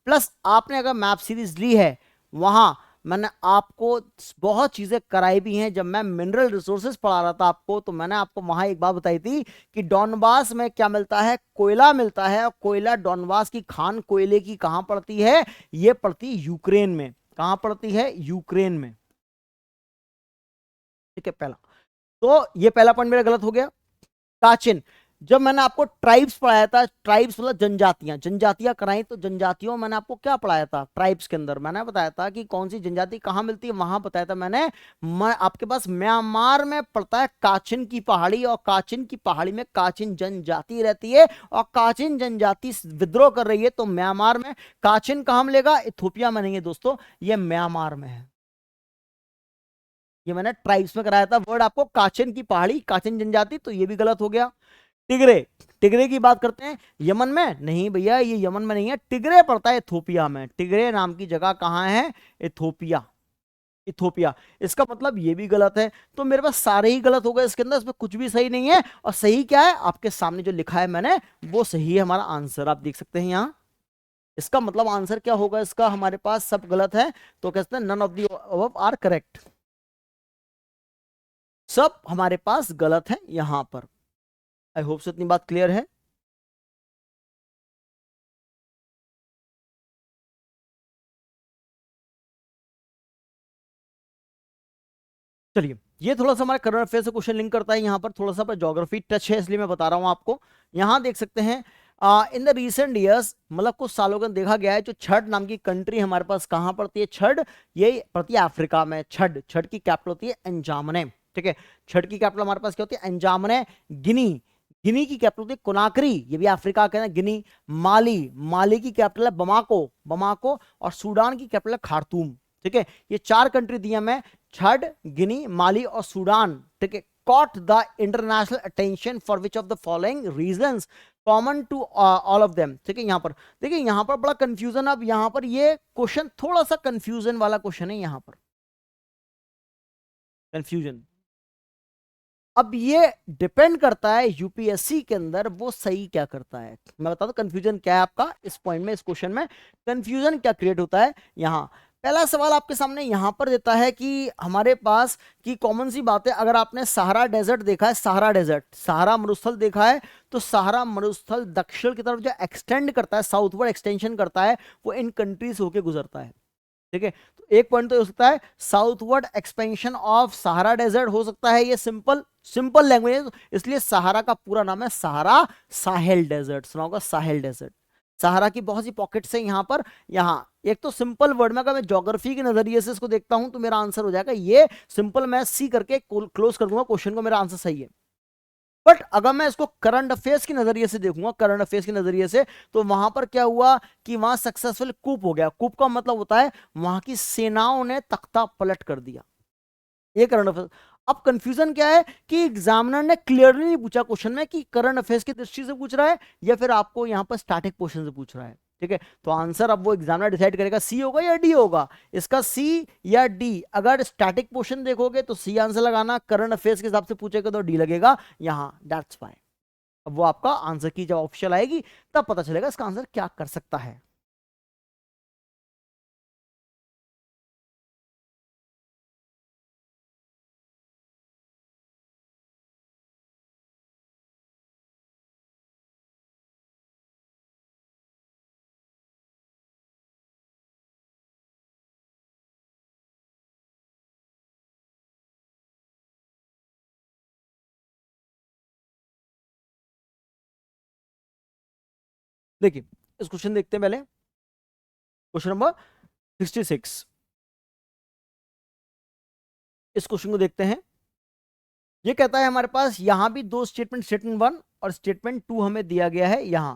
प्लस आपने अगर मैप सीरीज ली है, वहां मैंने आपको बहुत चीजें कराई भी हैं। जब मैं मिनरल रिसोर्सेज पढ़ा रहा था आपको, तो मैंने आपको वहां एक बात बताई थी कि डॉनबास में क्या मिलता है? कोयला मिलता है, और कोयला, डॉनबास की खान कोयले की कहां पड़ती है? ये पड़ती है यूक्रेन में। कहां पड़ती है? यूक्रेन में। ठीक है, पहला तो ये पहला पॉइंट मेरा गलत हो गया। काचिन, जब मैंने आपको ट्राइब्स पढ़ाया था, ट्राइब्स मतलब जनजातियां, जनजातियां कराई, तो जनजातियों मैंने आपको क्या पढ़ाया था? ट्राइब्स के अंदर मैंने बताया था कि कौन सी जनजाति कहां मिलती है, वहां बताया था मैंने। आपके पास म्यांमार में पड़ता है काचिन की पहाड़ी, और काचिन की पहाड़ी में काचिन जनजाति रहती है, और काचिन जनजाति विद्रोह कर रही है, तो म्यांमार में। काचिन कहां मिलेगा? इथोपिया में नहीं है दोस्तों, ये म्यांमार में है। ये मैंने ट्राइब्स में कराया था वर्ड आपको, काचिन की पहाड़ी, काचिन जनजाति, तो ये भी गलत हो गया। टिगरे, टिगरे की बात करते हैं, यमन में? नहीं भैया, ये यमन में नहीं है, टिगरे पड़ता है इथोपिया में। टिगरे नाम की जगह कहां है? Ethiopia, Ethiopia. इसका मतलब ये भी गलत है, तो मेरे पास सारे ही गलत हो गए इसके अंदर, इसमें कुछ भी सही नहीं है। और सही क्या है? आपके सामने जो लिखा है मैंने, वो सही है हमारा आंसर, आप देख सकते हैं यहां। इसका मतलब आंसर क्या होगा इसका? हमारे पास सब गलत है, तो कहते हैं none of the above are correct, सब हमारे पास गलत है यहां पर। आई होप से इतनी बात क्लियर है। चलिए, ये थोड़ा सा हमारे करंट अफेयर से क्वेश्चन लिंक करता है, यहाँ पर थोड़ा सा पर ज्योग्राफी टच है, इसलिए मैं बता रहा हूँ आपको। यहाँ देख सकते हैं, इन द रिसेंट ईयर्स, मतलब कुछ सालों का देखा गया है, जो छड़ नाम की कंट्री हमारे पास कहाँ पड़ती है? छड़, ये पड़ती है अफ्रीका में। छड़, छड़ की कैपिटल होती है एंजामने। ठीक है, छड़ की कैपिटल हमारे पास क्या होती है? एंजामने। गिनी, गिनी की कैपिटल होती है कोनाक्री, ये भी अफ्रीका का है ना, गिनी। माली, माली की कैपिटल है बमाको, बमाको। और सूडान की कैपिटल है खार्तूम। ठीक है, ये चार कंट्री दी हमें, छड़, गिनी, माली और सूडान। ठीक है, caught the international attention for which of the following reasons common to all of them। ठीक है, यहां पर देखिए, यहां पर बड़ा कंफ्यूजन। अब यहां पर ये क्वेश्चन थोड़ा सा कंफ्यूजन वाला क्वेश्चन है, यहां पर कंफ्यूजन। अब ये डिपेंड करता है यूपीएससी के अंदर वो सही क्या करता है। मैं बता दूं कंफ्यूजन क्या है आपका इस पॉइंट में, इस क्वेश्चन में कंफ्यूजन क्या क्रिएट होता है। यहां पहला सवाल आपके सामने यहां पर देता है कि हमारे पास की कॉमन सी बात है, अगर आपने सहारा डेजर्ट देखा है, सहारा डेजर्ट, सहारा मरुस्थल देखा है, तो सहारा मरुस्थल दक्षिण की तरफ जो एक्सटेंड करता है, साउथवर्ड एक्सटेंशन करता है, वो इन कंट्रीज होके गुजरता है। ठीक है, तो एक पॉइंट तो हो सकता है southward expansion of Sahara desert हो सकता है, ये सिंपल सिंपल लैंग्वेज, इसलिए सहारा का पूरा नाम है सहारा साहेल डेजर्ट, सुना होगा साहेल डेजर्ट। सहारा की बहुत सी पॉकेट्स हैं यहां पर। यहां एक तो सिंपल वर्ड में अगर मैं ज्योग्राफी के नजरिए से इसको देखता हूं तो मेरा आंसर हो जाएगा ये सिंपल, मैं सी करके क्लोज कर दूंगा क्वेश्चन को, मेरा आंसर सही है। बट अगर मैं इसको करंट अफेयर्स के नजरिए से देखूंगा, करंट अफेयर्स के नजरिए से, तो वहां पर क्या हुआ कि वहां सक्सेसफुल कूप हो गया। कूप का मतलब होता है वहां की सेनाओं ने तख्ता पलट कर दिया, ये करंट अफेयर्स। अब कंफ्यूजन क्या है कि एग्जामिनर ने क्लियरली नहीं पूछा क्वेश्चन में कि करंट अफेयर्स की दृष्टि से पूछ रहा है या फिर आपको यहां पर स्टैटिक पोर्शन से पूछ रहा है। ठीक है, तो आंसर अब वो एग्जामिनर डिसाइड करेगा, सी होगा या डी होगा, इसका सी या डी। अगर स्टैटिक पोर्शन देखोगे तो सी आंसर लगाना, करंट अफेयर्स के हिसाब से पूछेगा तो डी लगेगा यहां, दैट्स वाई। अब वो आपका आंसर की जब ऑप्शन आएगी तब पता चलेगा इसका आंसर क्या कर सकता है। देखिए इस क्वेश्चन देखते हैं पहले, क्वेश्चन नंबर 66, इस क्वेश्चन को देखते हैं। ये कहता है हमारे पास यहां भी दो स्टेटमेंट, स्टेटमेंट वन और स्टेटमेंट टू हमें दिया गया है। यहां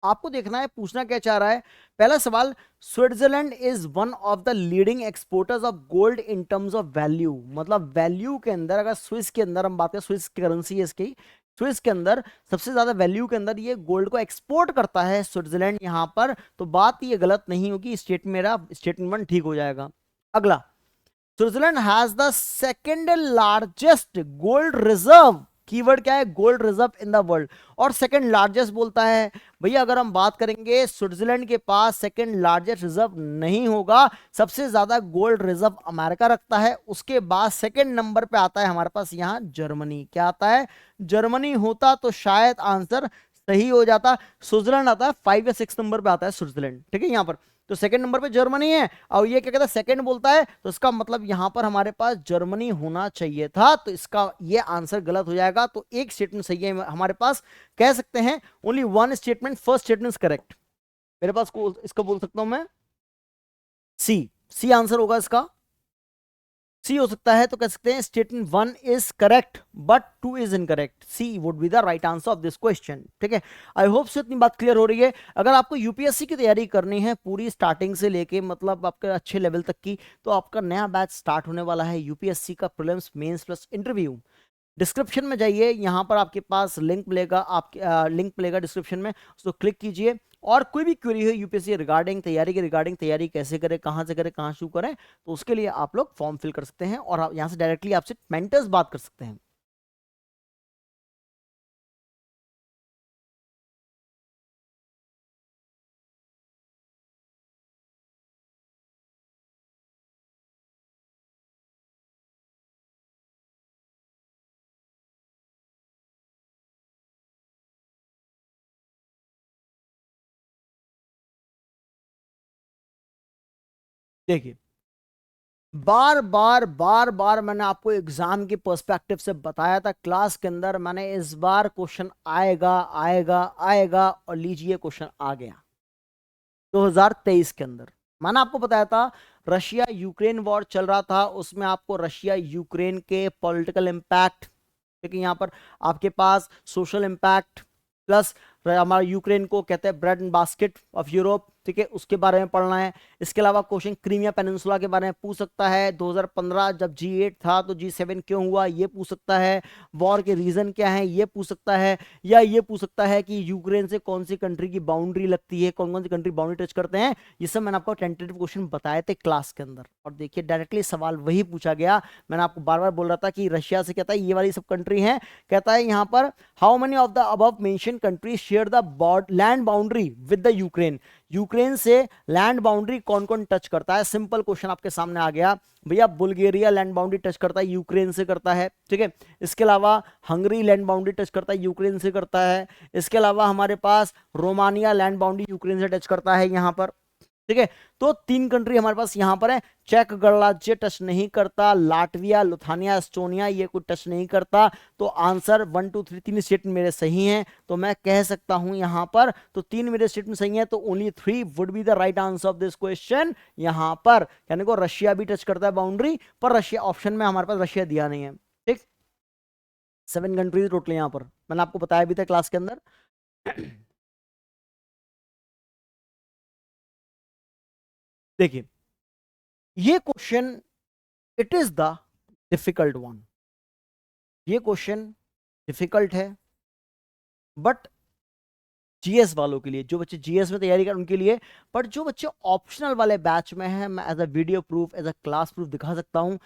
आपको देखना है पूछना क्या चाह रहा है। पहला सवाल, Switzerland is one of the leading exporters of gold in terms of value, मतलब वैल्यू के अंदर, अगर स्विस के अंदर हम बात करें, स्विस की करेंसी है इसकी, स्विस के अंदर सबसे ज्यादा वैल्यू के अंदर ये गोल्ड को एक्सपोर्ट करता है स्विट्जरलैंड यहां पर, तो बात ये गलत नहीं होगी, स्टेट मेरा स्टेटमेंट वन ठीक हो जाएगा। अगला, Switzerland has the second largest gold reserve, keyword क्या है, gold reserve in the world, और सेकंड लार्जेस्ट बोलता है। भैया अगर हम बात करेंगे स्विट्जरलैंड के पास सेकंड लार्जेस्ट रिजर्व नहीं होगा, सबसे ज्यादा गोल्ड रिजर्व अमेरिका रखता है, उसके बाद सेकंड नंबर पे आता है हमारे पास यहां जर्मनी। क्या आता है, जर्मनी होता तो शायद आंसर सही हो जाता। स्विट्जरलैंड आता है 5 या 6 नंबर पे आता है स्विट्जरलैंड। ठीक है, यहां पर तो सेकंड नंबर पे जर्मनी है, और ये क्या कहता है सेकंड बोलता है, तो इसका मतलब यहां पर हमारे पास जर्मनी होना चाहिए था, तो इसका ये आंसर गलत हो जाएगा। तो एक स्टेटमेंट सही है हमारे पास, कह सकते हैं only one statement, first statement is correct. मेरे पास इसका बोल सकता हूं मैं सी, सी आंसर होगा इसका, सी हो सकता है। तो कह सकते हैं statement one is correct but two is incorrect, C would be the right answer of this question. ठीक है, आई होप से इतनी बात क्लियर हो रही है। अगर आपको यूपीएससी की तैयारी करनी है पूरी स्टार्टिंग से लेके मतलब आपके अच्छे लेवल तक की, तो आपका नया बैच स्टार्ट होने वाला है, यूपीएससी का prelims mains plus interview. Description में जाइए, यहाँ पर आपके पास लिंक मिलेगा, आपके लिंक मिलेगा डिस्क्रिप्शन में, उसको क्लिक कीजिए। और कोई भी क्वेरी हो यूपीएससी रिगार्डिंग तैयारी के रिगार्डिंग, तैयारी कैसे करें, कहाँ से करें, कहाँ शुरू करें, तो उसके लिए आप लोग फॉर्म फिल कर सकते हैं और आप यहाँ से डायरेक्टली आपसे मेंटर्स बात कर सकते हैं। देखिए बार बार बार बार मैंने आपको एग्जाम के पर्सपेक्टिव से बताया था क्लास के अंदर, मैंने इस बार क्वेश्चन आएगा आएगा आएगा, और लीजिए क्वेश्चन आ गया 2023 के अंदर। मैंने आपको बताया था रशिया यूक्रेन वॉर चल रहा था, उसमें आपको रशिया यूक्रेन के पॉलिटिकल इंपैक्ट, ठीक है, यहाँ पर आपके पास सोशल इंपैक्ट, प्लस हमारा यूक्रेन को कहते हैं bread and basket of Europe, ठीक है, उसके बारे में पढ़ना है। इसके अलावा क्वेश्चन क्रीमिया पेनिनसुला के बारे में पूछ सकता है, 2015 जब G8 था तो G7 क्यों हुआ ये पूछ सकता है, वॉर के रीजन क्या है ये पूछ सकता है, या ये पूछ सकता है कि यूक्रेन से कौन सी कंट्री की बाउंड्री लगती है, कौन कौन सी कंट्री बाउंड्री टच करते हैं, ये सब मैंने आपको टेंटेटिव क्वेश्चन बताए थे क्लास के अंदर। और देखिए डायरेक्टली सवाल वही पूछा गया, मैंने आपको बार बार बोल रहा था कि रशिया से कहता है ये वाली सब कंट्री है, कहता है यहाँ पर how many of the above mention countries share the land boundary with the Ukraine, Ukraine से लैंड बाउंड्री कौन कौन टच करता है? सिंपल क्वेश्चन आपके सामने आ गया भैया, बुल्गारिया लैंड बाउंड्री टच करता है, यूक्रेन से करता है, ठीक है। इसके अलावा हंगरी लैंड बाउंड्री टच करता है, यूक्रेन से करता है। इसके अलावा हमारे पास रोमानिया लैंड बाउंड्री यूक्रेन से टच करता है यहाँ पर, ठीक है। तो 3 कंट्री हमारे पास यहां पर है। चेक गणराज्य टच नहीं करता, लाटविया, लुथानिया, एस्टोनिया ये कोई टच नहीं करता। तो आंसर 1 2 3 3 स्टेटमेंट मेरे सही हैं, तो मैं कह सकता हूं यहां पर, तो 3 मेरे स्टेटमेंट सही हैं, तो only 3 would be the right answer of this question यहां पर। यानी को रशिया भी टच करता है बाउंड्री, पर रशिया ऑप्शन में हमारे पास रशिया दिया नहीं है, ठीक। 7 कंट्रीज टोटल यहां पर, मैंने आपको बताया भी था क्लास के अंदर। देखिए ये question, it is the difficult one. ये क्वेश्चन डिफिकल्ट है, बट जीएस वालों के लिए, जो बच्चे जीएस में तैयारी कर उनके लिए, बट जो बच्चे ऑप्शनल वाले बैच में हैं, मैं as a video proof, as a class proof दिखा सकता हूं।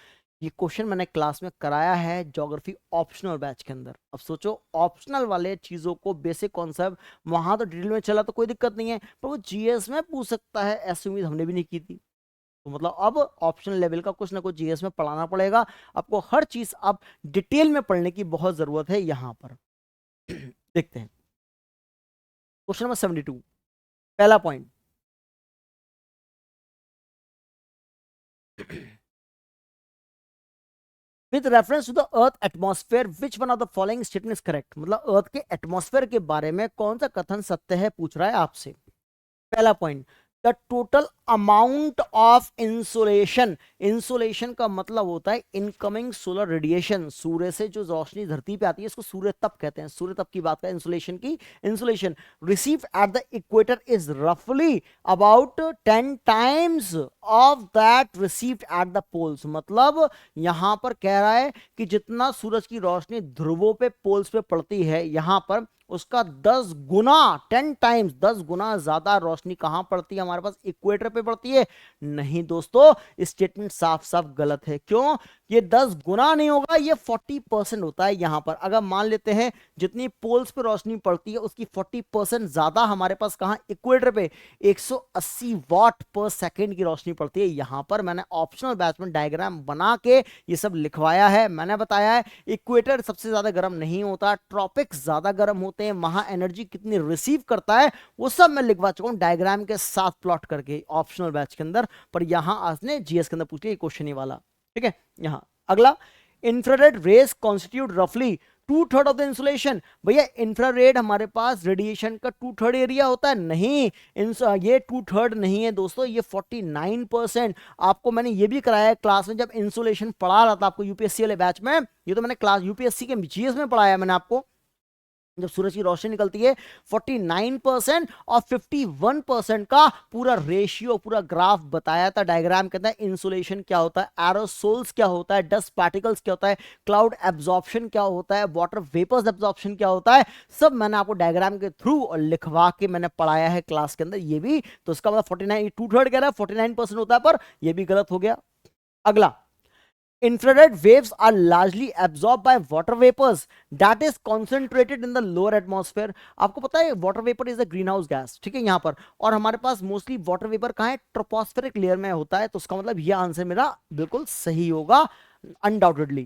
ये क्वेश्चन मैंने क्लास में कराया है ज्योग्राफी ऑप्शनल बैच के अंदर। अब सोचो ऑप्शनल वाले चीजों को, बेसिक कॉन्सेप्ट वहां तो डिटेल में चला तो कोई दिक्कत नहीं है, पर वो जीएस में पूछ सकता है, ऐसी उम्मीद हमने भी नहीं की थी। तो मतलब अब ऑप्शनल लेवल का कुछ ना कुछ जीएस में पढ़ाना पड़ेगा आपको, हर चीज अब डिटेल में पढ़ने की बहुत जरूरत है यहां पर। देखते हैं क्वेश्चन नंबर 72, पहला point. With reference to the earth atmosphere which one of the following statement is correct? मतलब अर्थ के एटमॉस्फेयर के बारे में कौन सा कथन सत्य है, पूछ रहा है आपसे। पहला point, the total amount of insolation. Insolation का मतलब होता है इनकमिंग सोलर रेडिएशन, सूर्य से जो रोशनी धरती पे आती है इसको सूर्य तप कहते हैं, सूर्य तप की बात करें इंसोलेशन की। Insolation received at the equator is रफली about 10 times of that received at the poles. मतलब यहां पर कह रहा है कि जितना सूरज की रोशनी ध्रुवों पे, पोल्स पे पड़ती है, यहां पर उसका 10 गुना, 10 टाइम्स, 10 गुना ज्यादा रोशनी कहां पड़ती है हमारे पास? इक्वेटर पे पड़ती है। नहीं दोस्तों, स्टेटमेंट साफ साफ गलत है। क्यों? ये 10 गुना नहीं होगा, ये 40% होता है यहां पर। अगर मान लेते हैं जितनी पोल्स पे रोशनी पड़ती है उसकी 40% ज्यादा हमारे पास कहां? इक्वेटर पे 180 वॉट पर सेकेंड की रोशनी पड़ती है यहां पर। मैंने ऑप्शनल बैच में डायग्राम बना के ये सब लिखवाया है। मैंने बताया है इक्वेटर सबसे ज्यादा गर्म नहीं होता, ट्रॉपिक्स ज्यादा गर्म होते हैं, वहां एनर्जी कितनी रिसीव करता है वो सब मैं लिखवा चुका हूं डायग्राम के साथ प्लॉट करके ऑप्शनल बैच के अंदर। पर यहां आज ने जीएस के अंदर पूछ लिया क्वेश्चन ही वाला, ठीक है। यहां अगला, इंफ्रारेड रेस कॉन्स्टिट्यूट रफली 2/3 ऑफ द इंसुलेशन। भैया इंफ्रारेड हमारे पास रेडिएशन का 2/3 एरिया होता है? नहीं, ये 2/3 नहीं है दोस्तों, ये 49%। आपको मैंने ये भी कराया है क्लास में जब इंसुलेशन पढ़ा रहा था आपको यूपीएससी वाले बैच में। ये तो मैंने क्लास यूपीएससी के जीएस में पढ़ाया मैंने आपको। जब सूरज की रोशनी निकलती है 49% और 51% का पूरा रेशियो, पूरा ग्राफ बताया था डायग्राम के अंदर। इंसुलेशन क्या होता है, एरोसोल्स क्या होता है, डस्ट पार्टिकल्स क्या होता है, क्लाउड एब्जॉर्प्शन क्या होता है, वाटर वेपर्स एब्जॉर्प्शन क्या होता है, सब मैंने आपको डायग्राम के थ्रू और लिखवा के मैंने पढ़ाया है क्लास के अंदर। ये भी तो इसका मतलब 49, 2/3 कह रहा है, 49% होता है, पर ये भी गलत हो गया। अगला, infrared waves are largely absorbed by water vapors that is concentrated in the lower atmosphere। आपको पता है water vapour is a green house gas, ठीक है यहां पर। और हमारे पास मोस्टली वाटर वेपर कहां है? ट्रोपोस्फेरिक लेयर में होता है। तो उसका मतलब यह आंसर मेरा बिल्कुल सही होगा अनडाउटेडली,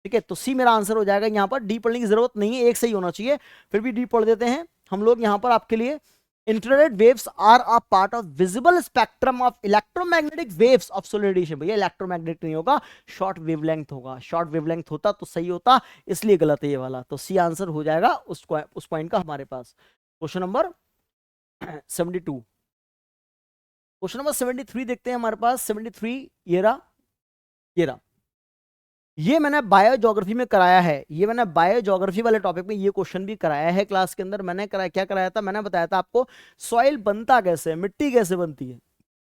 ठीक है। तो सी मेरा आंसर हो जाएगा यहां पर। डी पढ़ने की जरूरत नहीं है, एक सही होना चाहिए, फिर भी डी पढ़ देते हैं हम लोग यहां पर आपके लिए। Infrared waves are a part of visible spectrum of electromagnetic waves of solar radiation। भैया इलेक्ट्रोमैग्नेटिक नहीं होगा, शॉर्ट वेवलेंथ होगा। शॉर्ट वेवलेंथ होता तो सही होता, इसलिए गलत है ये वाला। तो सी आंसर हो जाएगा उस पॉइंट का हमारे पास। क्वेश्चन नंबर 72, क्वेश्चन नंबर 73 देखते हैं हमारे पास। 73 ये रहा। ये मैंने बायो ज्योग्राफी में कराया है, ये मैंने बायो ज्योग्राफी वाले टॉपिक में ये क्वेश्चन भी कराया है क्लास के अंदर। मैंने क्या कराया था? मैंने बताया था आपको सॉइल बनता कैसे, मिट्टी कैसे बनती है,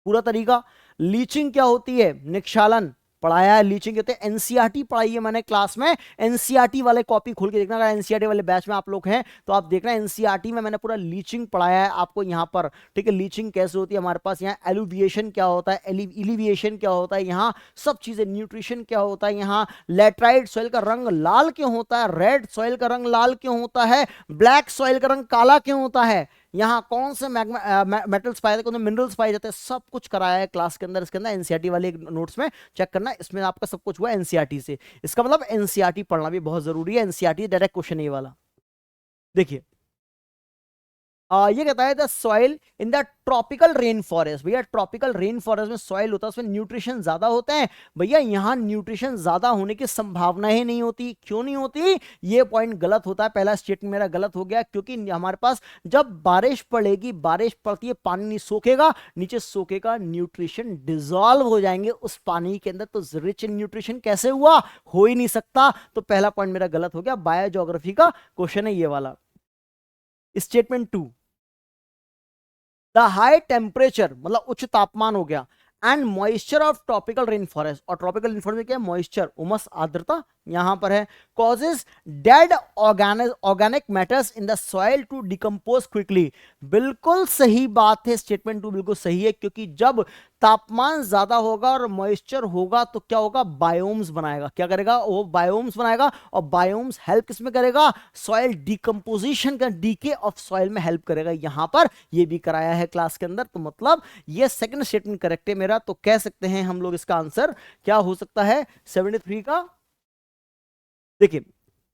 पूरा तरीका। लीचिंग क्या होती है, निक्षालन पढ़ाया है। लीचिंग कहते हैं, एनसीईआरटी पढ़ाई है मैंने क्लास में। एनसीईआरटी वाले कॉपी खोल के देखना, अगर एनसीईआरटी वाले बैच में आप लोग हैं तो आप देखना, एनसीईआरटी में मैंने पूरा लीचिंग पढ़ाया है आपको यहाँ पर, ठीक है। लीचिंग कैसे होती है हमारे पास, यहाँ एलुविएशन क्या होता है, एलिविएशन क्या होता है, यहाँ सब चीजें, न्यूट्रिशन क्या होता है, यहाँ लेटराइट सॉइल का रंग लाल क्यों होता है, रेड सॉइल का रंग लाल क्यों होता है, ब्लैक सॉइल का रंग काला क्यों होता है, यहाँ कौन से मेटल्स पाए जाते हैं, कौन से मिनरल्स पाए जाते हैं, सब कुछ कराया है क्लास के अंदर। इसके अंदर एनसीईआरटी वाले नोट्स में चेक करना, इसमें आपका सब कुछ हुआ एनसीईआरटी से। इसका मतलब एनसीईआरटी पढ़ना भी बहुत जरूरी है। एनसीईआरटी डायरेक्ट क्वेश्चन ये वाला देखिए। ये कहता है the soil in the tropical rain forest. भैया ट्रॉपिकल रेन फॉरेस्ट में सॉइल होता है, उसमें न्यूट्रिशन ज्यादा होते हैं। भैया यहाँ न्यूट्रिशन ज्यादा होने की संभावना ही नहीं होती। क्यों नहीं होती? ये पॉइंट गलत होता है। पहला स्टेटमेंट मेरा गलत हो गया, क्योंकि हमारे पास जब बारिश पड़ेगी, बारिश पड़ती है, पानी नहीं सोखेगा, नीचे सोखेगा, न्यूट्रिशन डिजॉल्व हो जाएंगे उस पानी के अंदर। तो रिच इन न्यूट्रिशन कैसे हुआ? हो ही नहीं सकता। तो पहला पॉइंट मेरा गलत हो गया। बायोज्योग्राफी का क्वेश्चन है ये वाला। स्टेटमेंट 2, द हाई टेम्परेचर मतलब उच्च तापमान हो गया, and moisture of tropical rain forest. और ट्रॉपिकल रेन फॉरेस्ट में क्या है? मॉइस्चर, उमस, आर्द्रता यहां पर है। Causes dead organic matters in the soil to decompose quickly. बिल्कुल सही बात है, स्टेटमेंट 2 बिल्कुल सही है, क्योंकि जब तापमान ज्यादा होगा और मॉइस्चर होगा तो क्या होगा? बायोम्स बनाएगा। क्या करेगा? वो बायोम्स बनाएगा। और बायोम्स हेल्प किसमें करेगा? सॉइल डिकम्पोजिशन का, डीके ऑफ सॉइल में हेल्प करेगा। यहां पर ये भी कराया है क्लास के अंदर। तो मतलब ये सेकंड स्टेटमेंट करेक्ट है मेरा। तो कह सकते हैं हम लोग इसका आंसर क्या हो सकता है 73 का। देखिए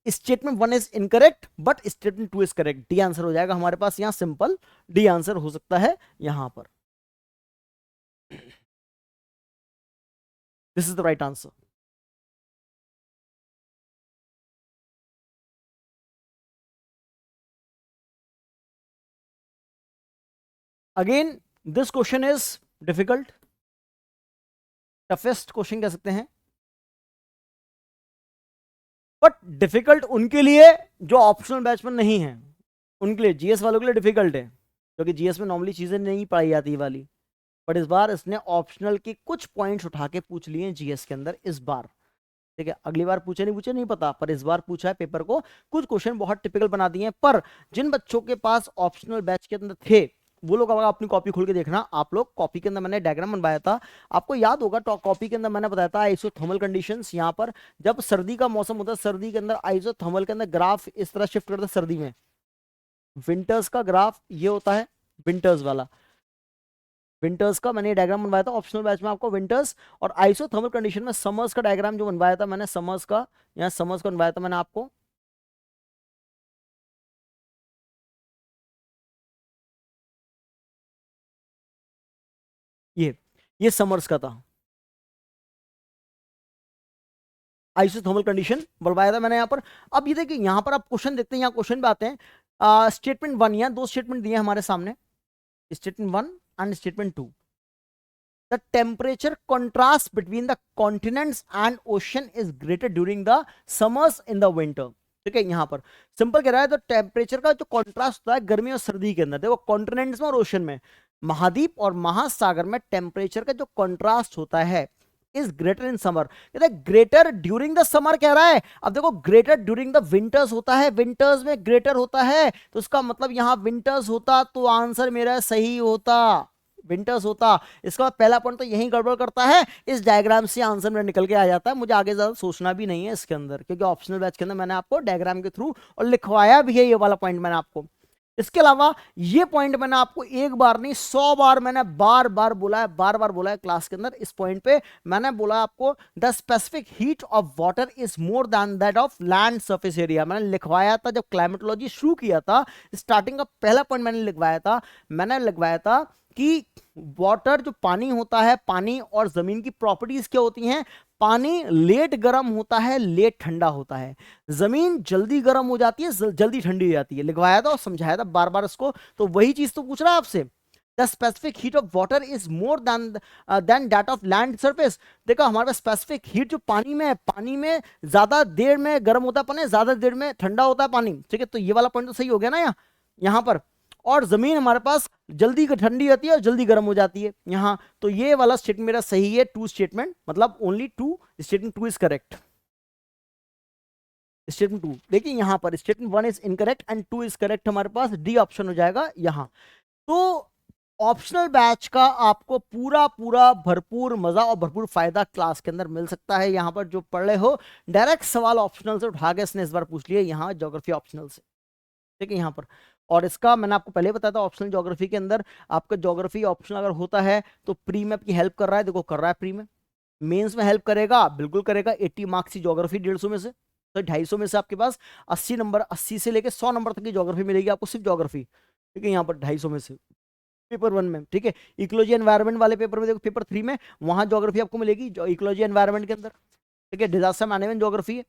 statement 1 is incorrect but statement 2 is correct. D answer हो जाएगा हमारे पास यहां। सिंपल डी आंसर हो सकता है यहां पर। This is the right answer. Again this question is difficult, toughest question कह सकते हैं। बट डिफिकल्ट उनके लिए जो ऑप्शनल बैच में नहीं है, उनके लिए, जीएस वालों के लिए डिफिकल्ट है, क्योंकि जीएस में नॉर्मली चीजें नहीं पढ़ाई जाती वाली। बट इस बार इसने ऑप्शनल के कुछ पॉइंट्स उठा के पूछ लिए जीएस के अंदर इस बार। ठीक है, अगली बार पूछे नहीं पता, पर इस बार पूछा है पेपर को। कुछ क्वेश्चन बहुत टिपिकल बना दिए हैं। पर जिन बच्चों के पास ऑप्शनल बैच के अंदर थे, वो लोग अगर अपनी कॉपी खोल के देखना, आप लोग कॉपी के अंदर मैंने डायग्राम बनवाया था, आपको याद होगा। कॉपी के अंदर मैंने बताया था आइसोथर्मल कंडीशंस। यहाँ पर जब सर्दी का मौसम होता है, सर्दी के अंदर आइसोथर्मल के अंदर ग्राफ इस तरह शिफ्ट करता है। सर्दी में विंटर्स का ग्राफ ये होता है, विंटर्स वाला। विंटर्स का मैंने डायग्राम बनवाया था ऑप्शनल बैच में आपको, विंटर्स। और आइसोथर्मल कंडीशन में समर्स का डायग्राम जो बनवाया था मैंने, समर्स का, यहाँ समर्स का बनवाया था मैंने आपको। ये समर्स का था, आइसोथर्मल कंडीशन बनवाया था मैंने यहाँ पर। अब ये देखिए यहाँ पर आप क्वेश्चन देखते हैं, यहाँ क्वेश्चन पे आते हैं। स्टेटमेंट 1, यहाँ दो स्टेटमेंट दिए हमारे सामने, statement 1 and statement 2। The temperature contrast between the continents and ocean is greater during the summers in the winter। ठीक है, यहां पर सिंपल कह रहा है तो टेम्परेचर का जो कॉन्ट्रास्ट होता है गर्मी और सर्दी के अंदर, देखो कॉन्टिनेंट्स में और ओशन में, महाद्वीप और महासागर में टेम्परेचर का जो कॉन्ट्रास्ट होता है इज ग्रेटर इन समर। कहते हैं ग्रेटर ड्यूरिंग द समर कह रहा है। अब देखो ग्रेटर ड्यूरिंग द विंटर्स होता है, विंटर्स में ग्रेटर होता है, तो उसका मतलब यहां विंटर्स होता तो आंसर मेरा सही होता, विंटर्स होता। इसका पहला पॉइंट तो यही गड़बड़ करता है, इस डायग्राम से आंसर मेरा निकल के आ जाता है। मुझे आगे ज्यादा सोचना भी नहीं है इसके अंदर, क्योंकि ऑप्शनल बैच के अंदर मैंने आपको डायग्राम के थ्रू और लिखवाया भी है ये वाला पॉइंट मैंने आपको। इसके अलावा ये पॉइंट मैंने आपको एक बार नहीं 100 बार मैंने बार बार बोला है क्लास के अंदर। इस पॉइंट पे मैंने बोला आपको the specific heat of water is more than that of land surface area. मैंने लिखवाया था जब क्लाइमेटोलॉजी शुरू किया था, स्टार्टिंग का पहला पॉइंट मैंने लिखवाया था कि वाटर जो पानी होता है, पानी और जमीन की प्रॉपर्टीज क्या होती हैं। पानी लेट गर्म होता है, लेट ठंडा होता है। जमीन जल्दी गर्म हो जाती है, जल्दी ठंडी हो जाती है। लिखवाया था और समझाया था बार बार इसको। तो वही चीज तो पूछ रहा है आपसे, the specific heat of water is more than that of land surface. देखो हमारे पास स्पेसिफिक हीट जो पानी में है, पानी में ज्यादा देर में गर्म होता है पानी, ज्यादा देर में ठंडा होता है पानी। ठीक है, तो ये वाला पॉइंट तो सही हो गया ना यहाँ पर। और जमीन हमारे पास जल्दी ठंडी होती है और जल्दी गर्म हो जाती है यहां। तो ये वाला स्टेटमेंट मेरा सही है, 2 स्टेटमेंट, मतलब only 2, statement 2 is correct. Statement 2 देखिए यहां पर statement 1 is incorrect and 2 is correct. हमारे पास डी ऑप्शन हो जाएगा यहां। तो ऑप्शनल बैच का आपको पूरा पूरा भरपूर मजा और भरपूर फायदा क्लास के अंदर मिल सकता है। यहां पर जो पढ़ रहे हो डायरेक्ट सवाल ऑप्शनल से उठा के इसने इस बार पूछ लिया, यहां ज्योग्राफी ऑप्शनल से। ठीक है, यहां पर और इसका मैंने आपको पहले बताया था ऑप्शनल ज्योग्राफी के अंदर आपका ज्योग्राफी ऑप्शनल अगर होता है तो प्री में आपकी हेल्प कर रहा है, देखो कर रहा है प्री में। मेंस में हेल्प करेगा, बिल्कुल करेगा। 80 मार्क्स की ज्योग्राफी 150 में से, तो 250 में से आपके पास 80 नंबर, 80 से लेके 100 नंबर तक की ज्योग्राफी मिलेगी आपको, सिर्फ ज्योग्राफी। ठीक है, यहाँ पर 250 में से पेपर 1 में। ठीक है, इकोलॉजी एनवायरनमेंट वाले पेपर में देखो, पेपर 3 में वहां ज्योग्राफी आपको मिलेगी इकोलॉजी एनवायरनमेंट के अंदर। ठीक है, डिजास्टर मैनेजमेंट ज्योग्राफी है।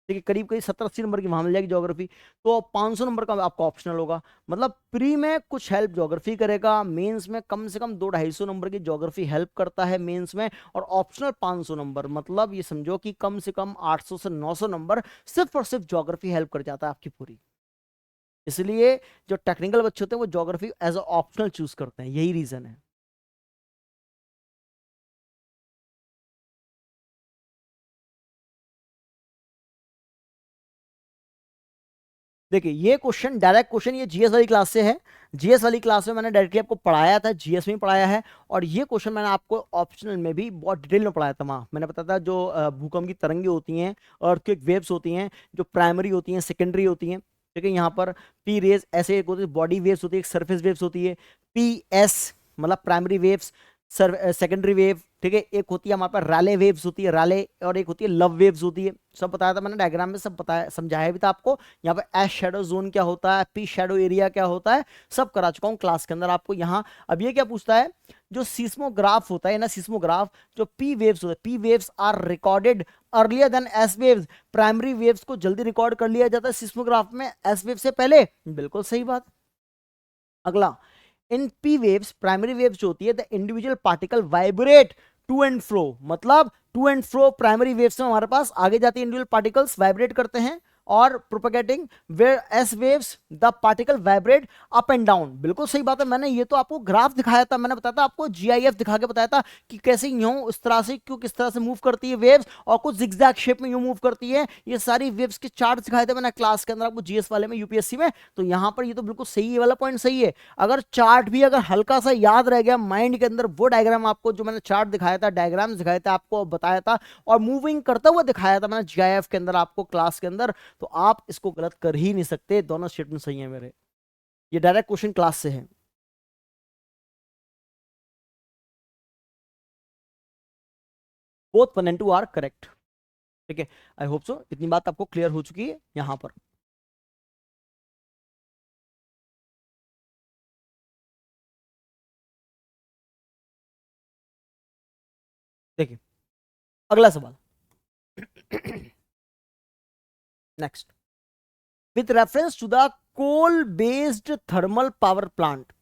ठीक है, करीब करीब 70-80 नंबर की वहां मिल जाएगी ज्योग्राफी। तो 500 नंबर का आपका ऑप्शनल होगा। मतलब प्री में कुछ हेल्प ज्योग्राफी करेगा, मेंस में कम से कम 200-250 नंबर की ज्योग्राफी हेल्प करता है मेंस में, और ऑप्शनल 500 नंबर। मतलब ये समझो कि कम से कम 800 से 900 नंबर सिर्फ और सिर्फ ज्योग्राफी हेल्प कर जाता है आपकी पूरी। इसलिए जो टेक्निकल बच्चे होते हैं वो geography as a optional choose करते हैं, यही रीजन है। देखिए ये क्वेश्चन डायरेक्ट क्वेश्चन ये जीएस वाली क्लास से है। जीएस वाली क्लास में मैंने डायरेक्टली आपको पढ़ाया था, जीएस में पढ़ाया है। और ये क्वेश्चन मैंने आपको ऑप्शनल में भी बहुत डिटेल में पढ़ाया था। वहाँ मैंने बताया था जो भूकंप की तरंगें होती हैं, अर्थक्वेक वेव्स होती हैं, जो प्राइमरी होती हैं, सेकेंडरी होती हैं। ठीक है, यहाँ पर पी रेज ऐसे एक होती है, बॉडी वेव्स होती है, एक सरफेस वेव्स होती है। पी एस मतलब प्राइमरी वेव्स, सेकेंडरी वेव। ठीक है, एक होती है हमारे पास रैले वेव्स होती है, रैले, और एक होती है लव वेव्स होती है। सब बताया था मैंने डायग्राम में, सब बताया समझाया भी था आपको। यहाँ पे एस शेडो जोन क्या होता है, पी शेडो एरिया क्या होता है, सब करा चुका हूँ क्लास के अंदर आपको। यहाँ अब ये क्या पूछता है, जो सीस्मोग्राफ होता है ना, सीस्मोग्राफ, जो पी वेव्स होते हैं, P waves are recorded earlier than S waves. Primary waves को जल्दी रिकॉर्ड कर लिया जाता है सीस्मोग्राफ में एस वेव से पहले। बिल्कुल सही बात। अगला, in P waves, primary waves जो होती है, the individual particle vibrate to and fro. मतलब to and fro primary waves में हमारे पास आगे जाती है, इंडिविजुअल पार्टिकल्स वाइब्रेट करते हैं। और propagating where S waves the particle vibrate up and down. बिल्कुल सही बात है। मैंने ये तो आपको ग्राफ दिखाया था, मैंने बताया था आपको, जीआईएफ दिखा के बताया था कि कैसे यूं इस तरह से क्यों किस तरह से मूव करती है वेव्स, और कुछ जिगजैग शेप में यूं मूव करती है। ये सारी वेव्स के चार्ट दिखाए थे मैंने क्लास के अंदर आपको, जीएस वाले में, यूपीएससी में। तो यहाँ पर ये तो बिल्कुल सही वाला पॉइंट सही है। अगर चार्ट भी अगर हल्का सा याद रह गया माइंड के अंदर, वो डायग्राम आपको जो मैंने चार्ट दिखाया था, डायग्राम दिखाए थे आपको, बताया था, और मूविंग करता हुआ दिखाया था मैंने जीआईएफ के अंदर आपको क्लास के अंदर, तो आप इसको गलत कर ही नहीं सकते। दोनों स्टेटमेंट सही है मेरे। ये डायरेक्ट क्वेश्चन क्लास से है। Both 1 and 2 are correct. ठीक है, आई होप सो इतनी बात आपको क्लियर हो चुकी है यहां पर। देखिए अगला सवाल। Next, with reference to the coal based thermal power plant.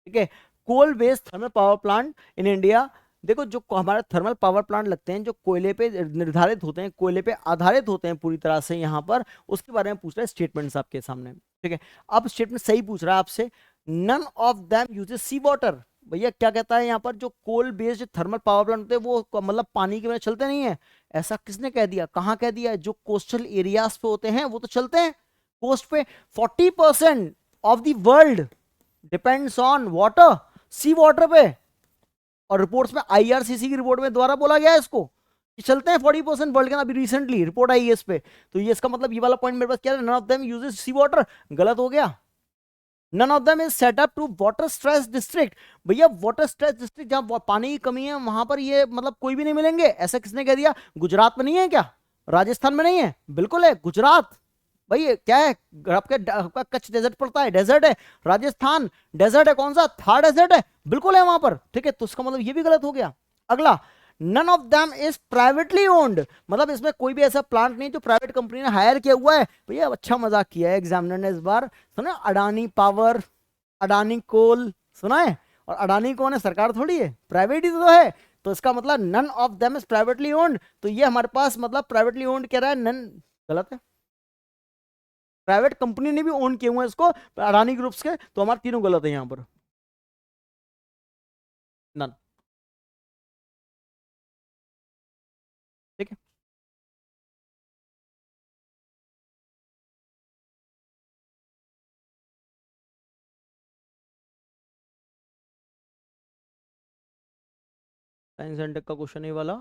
ठीक है, coal based thermal power plant in India. देखो जो हमारे थर्मल पावर प्लांट लगते हैं, जो कोयले पे निर्धारित होते हैं, कोयले पे आधारित होते हैं पूरी तरह से, यहाँ पर उसके बारे में पूछ रहा है स्टेटमेंट्स आपके सामने। ठीक है, अब स्टेटमेंट सही पूछ रहा है आपसे, none of them uses sea water. भैया क्या कहता है यहाँ पर, जो coal based thermal power plant होते हैं वो मतलब पानी के बिना चलते नहीं है। ऐसा किसने कह दिया, कहाँ कह दिया? जो कोस्टल एरियाज पे होते हैं वो तो चलते हैं। कोस्ट पे 40% of the world depends on water, sea water पे। और रिपोर्ट्स में, आईआरसीसी की रिपोर्ट में द्वारा बोला गया है इसको कि चलते हैं 40% वर्ल्ड के अंदर। अभी रिसेंटली रिपोर्ट आई है इस पे। तो ये इसका मतलब ये वाला पॉइंट मेरे पास क्या है, none of them uses sea water, गलत हो गया। None of them is set up to water stress district. भैया वाटर स्ट्रेस डिस्ट्रिक्ट जहां पानी की कमी है वहां पर ये मतलब कोई भी नहीं मिलेंगे, ऐसा किसने कह दिया? गुजरात में नहीं है क्या? राजस्थान में नहीं है? बिल्कुल है, गुजरात। भाई क्या है, आपका कच्छ डेजर्ट पड़ता है, डेजर्ट है। राजस्थान डेजर्ट है, कौन सा? थार डेजर्ट है, बिल्कुल है वहां पर। ठीक है, तो उसका मतलब ये भी गलत हो गया। अगला, none of them is privately owned. मतलब इसमें कोई भी ऐसा प्लांट नहीं जो प्राइवेट कंपनी ने हायर किया हुआ है। भैया अच्छा मजाक किया है एग्जामिनर ने इस बार। सुना अडानी पावर, अडानी कोल, सुना है? और अडानी कौन है? सरकार थोड़ी है, प्राइवेट ही तो है। तो इसका मतलब none of them is privately owned, तो ये हमारे पास मतलब प्राइवेटली ओन्ड कह रहा है, नन गलत है। प्राइवेट कंपनी ने भी ओन किए हुए हैं इसको, अडानी ग्रुप्स के, तो हमारे तीनों गलत है यहां पर। नन। ठीक है, साइंस एंड टेक का क्वेश्चन ये वाला।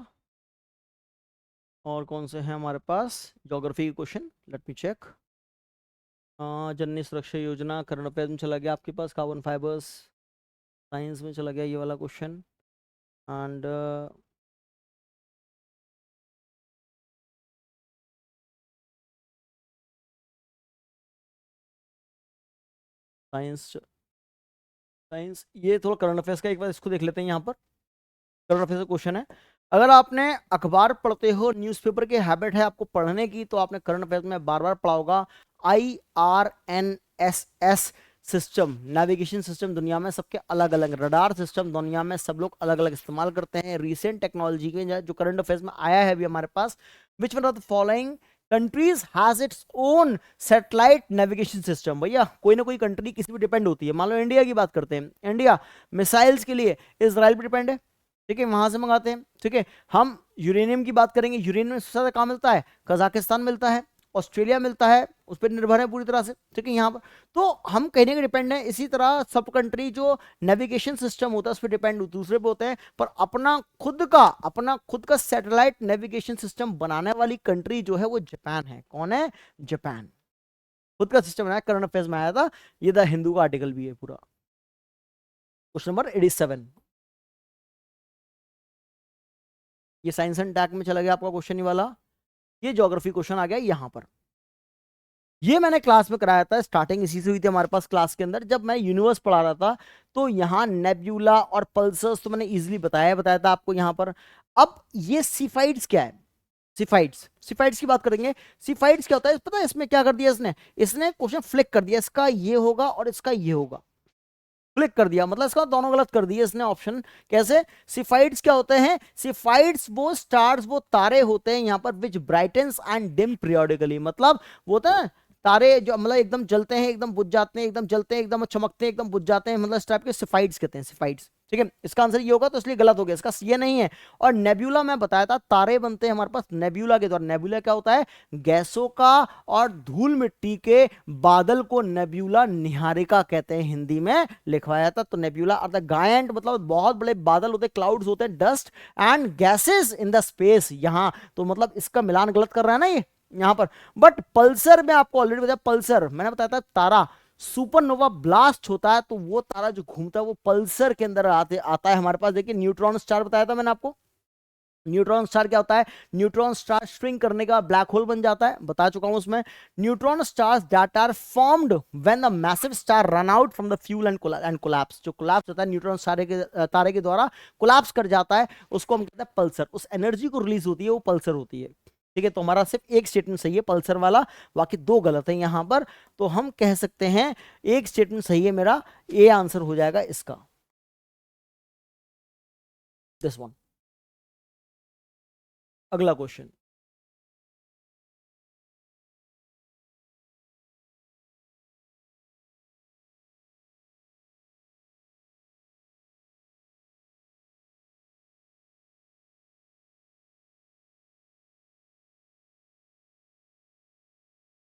और कौन से हैं हमारे पास? ज्योग्राफी के क्वेश्चन, लेट मी चेक। जननी सुरक्षा योजना करंट अफेयर में चला गया आपके पास। कार्बन फाइबर्स साइंस में चला गया ये वाला क्वेश्चन। एंड साइंस साइंस ये थोड़ा करंट अफेयर्स का एक बार इसको देख लेते हैं। यहाँ पर करंट अफेयर्स का क्वेश्चन है। अगर आपने अखबार पढ़ते हो, न्यूज़पेपर की हैबिट है आपको पढ़ने की, तो आपने करंट अफेयर्स में बार बार पढ़ा होगा IRNSS सिस्टम, नेविगेशन सिस्टम। दुनिया में सबके अलग अलग रडार सिस्टम, दुनिया में सब लोग अलग अलग इस्तेमाल करते हैं। रिसेंट टेक्नोलॉजी के जो करंट अफेयर्स में आया है अभी हमारे पास, which one of the following countries has its own satellite navigation system. भैया कोई ना कोई कंट्री किसी भी डिपेंड होती है। मान लो इंडिया की बात करते हैं, इंडिया मिसाइल्स के लिए इजराइल पर डिपेंड है, ठीक है, वहां से मंगाते हैं। ठीक है, हम यूरेनियम की बात करेंगे, यूरेनियम सबसे ज्यादा कहाँ मिलता है? कजाकिस्तान मिलता है, ऑस्ट्रेलिया मिलता है, उस पर निर्भर है पूरी तरह से। ठीक है, यहाँ पर तो हम कहने के डिपेंड है। इसी तरह सब कंट्री जो नेविगेशन सिस्टम होता है उस पर डिपेंड दूसरे पे होते हैं, पर अपना खुद का सैटेलाइट नेविगेशन सिस्टम बनाने वाली कंट्री जो है वो जापान है। कौन है? जापान खुद का सिस्टम बनाया। करंट अफेयर्स में आया था ये, द हिंदू का आर्टिकल भी है पूरा। क्वेश्चन नंबर 87, ये साइंस एंड टेक में चला गया आपका क्वेश्चन ही वाला। ये ज्योग्राफी क्वेश्चन आ गया यहाँ पर। ये मैंने क्लास में कराया था, स्टार्टिंग इसी से हुई थी हमारे पास क्लास के अंदर, जब मैं यूनिवर्स पढ़ा रहा था। तो यहाँ नेब्यूला और पल्सर्स तो मैंने इजीली बताया था आपको यहाँ पर। अब ये सिफाइड्स क्या है? सिफाइड्स की बात करेंगे। सिफाइड्स क्या होता है पता है? इसमें क्या कर दिया इसने क्वेश्चन फ्लिक कर दिया, इसका ये होगा और इसका ये होगा। क्लिक कर दिया मतलब इसका दोनों गलत कर दिए इसने ऑप्शन। कैसे? सिफाइड्स क्या होते हैं? सिफाइड्स वो स्टार्स, वो तारे होते हैं यहाँ पर, विच ब्राइटन्स एंड डिम पीरियोडिकली। मतलब वो होता है तारे जो मतलब एकदम जलते हैं, एकदम बुझ जाते हैं, एकदम जलते हैं, एकदम चमकते हैं, एकदम बुझ जाते हैं, मतलब इस टाइप के सिफाइड्स कहते हैं, सिफाइड्स। ठीक है, इसका आंसर ये होगा, तो इसलिए गलत हो गया, इसका ये नहीं है। और नेब्यूला मैं बताया था, तारे बनते हैं हमारे पास नेब्यूला के द्वारा। नेब्यूला क्या होता है? गैसों का और धूल मिट्टी के बादल को नेब्यूला निहारिका कहते हैं, हिंदी में लिखवाया था। तो नेब्यूला अर्थ गायंट मतलब बहुत बड़े बादल होते हैं, क्लाउड्स होते हैं, dust and gases in the space. यहाँ तो मतलब इसका मिलान गलत कर रहा है ना ये यहाँ पर। बट पल्सर में आपको ऑलरेडी बताया, पल्सर मैंने बताया था तारा सुपरनोवा ब्लास्ट होता है, तो वो तारा जो घूमता है वो पल्सर के अंदर आता है हमारे पास। देखिए न्यूट्रॉन स्टार बताया था मैंने आपको। न्यूट्रॉन स्टार क्या होता है? न्यूट्रॉन स्टार स्ट्रिंग करने का ब्लैक होल बन जाता है, बता चुका हूं उसमें। Neutron stars that are formed when the massive star run out from the fuel and collapse. जो कोलैप्स होता है न्यूट्रॉन तारे के द्वारा कोलैप्स कर जाता है, उसको हम कहते हैं पल्सर। उस एनर्जी को रिलीज होती है वो पल्सर होती है। ठीक है, तो हमारा सिर्फ एक स्टेटमेंट सही है पल्सर वाला, बाकी दो गलत है यहां पर। तो हम कह सकते हैं एक स्टेटमेंट सही है मेरा, ए आंसर हो जाएगा इसका, दिस वन। अगला क्वेश्चन,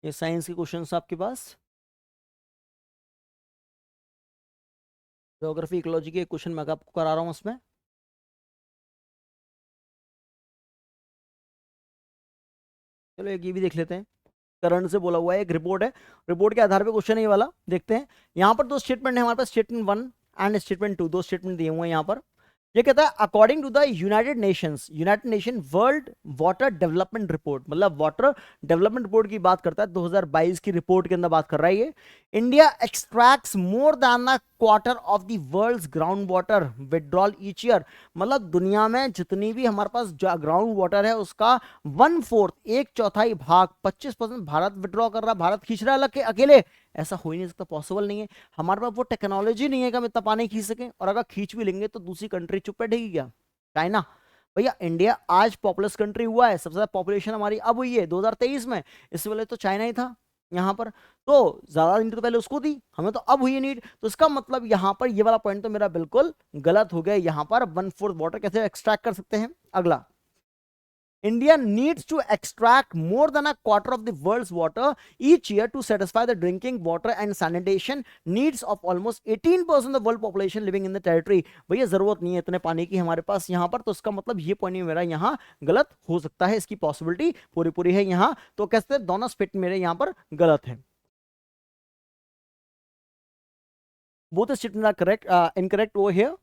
ये साइंस के क्वेश्चन आपके पास। ज्योग्राफी इकोलॉजी के क्वेश्चन मैं आपको करा रहा हूं उसमें। चलो एक ये भी देख लेते हैं, करंट से बोला हुआ है, एक रिपोर्ट है, रिपोर्ट के आधार पे क्वेश्चन है ये वाला। देखते हैं यहाँ पर दो स्टेटमेंट है हमारे पास, स्टेटमेंट 1 एंड स्टेटमेंट 2, दो स्टेटमेंट दिए हुए हैं यहाँ पर। ये कहता है according to the United Nation world water development report, मतलब वाटर डेवलपमेंट रिपोर्ट की बात करता है, 2022 की रिपोर्ट के अंदर बात कर रहा है ये। India extracts more than a quarter of the world's ground water withdrawal each year. मतलब दुनिया में जितनी भी हमारे पास ग्राउंड वाटर है उसका 1/4, एक चौथाई भाग 25% भारत विड्रॉ कर रहा है, भारत खींच रहा है अकेले। ऐसा हो ही नहीं सकता, पॉसिबल नहीं है। हमारे पास वो टेक्नोलॉजी नहीं है कि हम इतना पानी खींच सकें, और अगर खींच भी लेंगे तो दूसरी कंट्री चुप बैठेगी क्या? चाइना। भैया इंडिया आज पॉपुलस कंट्री हुआ है, सबसे ज्यादा पॉपुलेशन हमारी अब हुई है 2023 में, इससे पहले तो चाइना ही था यहाँ पर। तो ज्यादा नीड तो पहले उसको दी, हमें तो अब हुई है नीड। तो इसका मतलब यहाँ पर ये वाला पॉइंट तो मेरा बिल्कुल गलत हो गया। यहाँ पर 1/4 वाटर कैसे एक्सट्रैक्ट कर सकते हैं? अगला, India needs to extract more than a quarter of the world's water each year to satisfy the drinking water and sanitation needs of almost 18% of the world population living in the territory। भैया जरूरत नहीं है इतने पानी की हमारे पास यहाँ पर, तो इसका मतलब ये पॉइंट मेरा यहाँ गलत हो सकता है, इसकी पॉसिबिलिटी पूरी पूरी है यहाँ। तो कैसे दोनों स्टेट मेरे यहाँ पर गलत है। both the statements are correct, incorrect over here.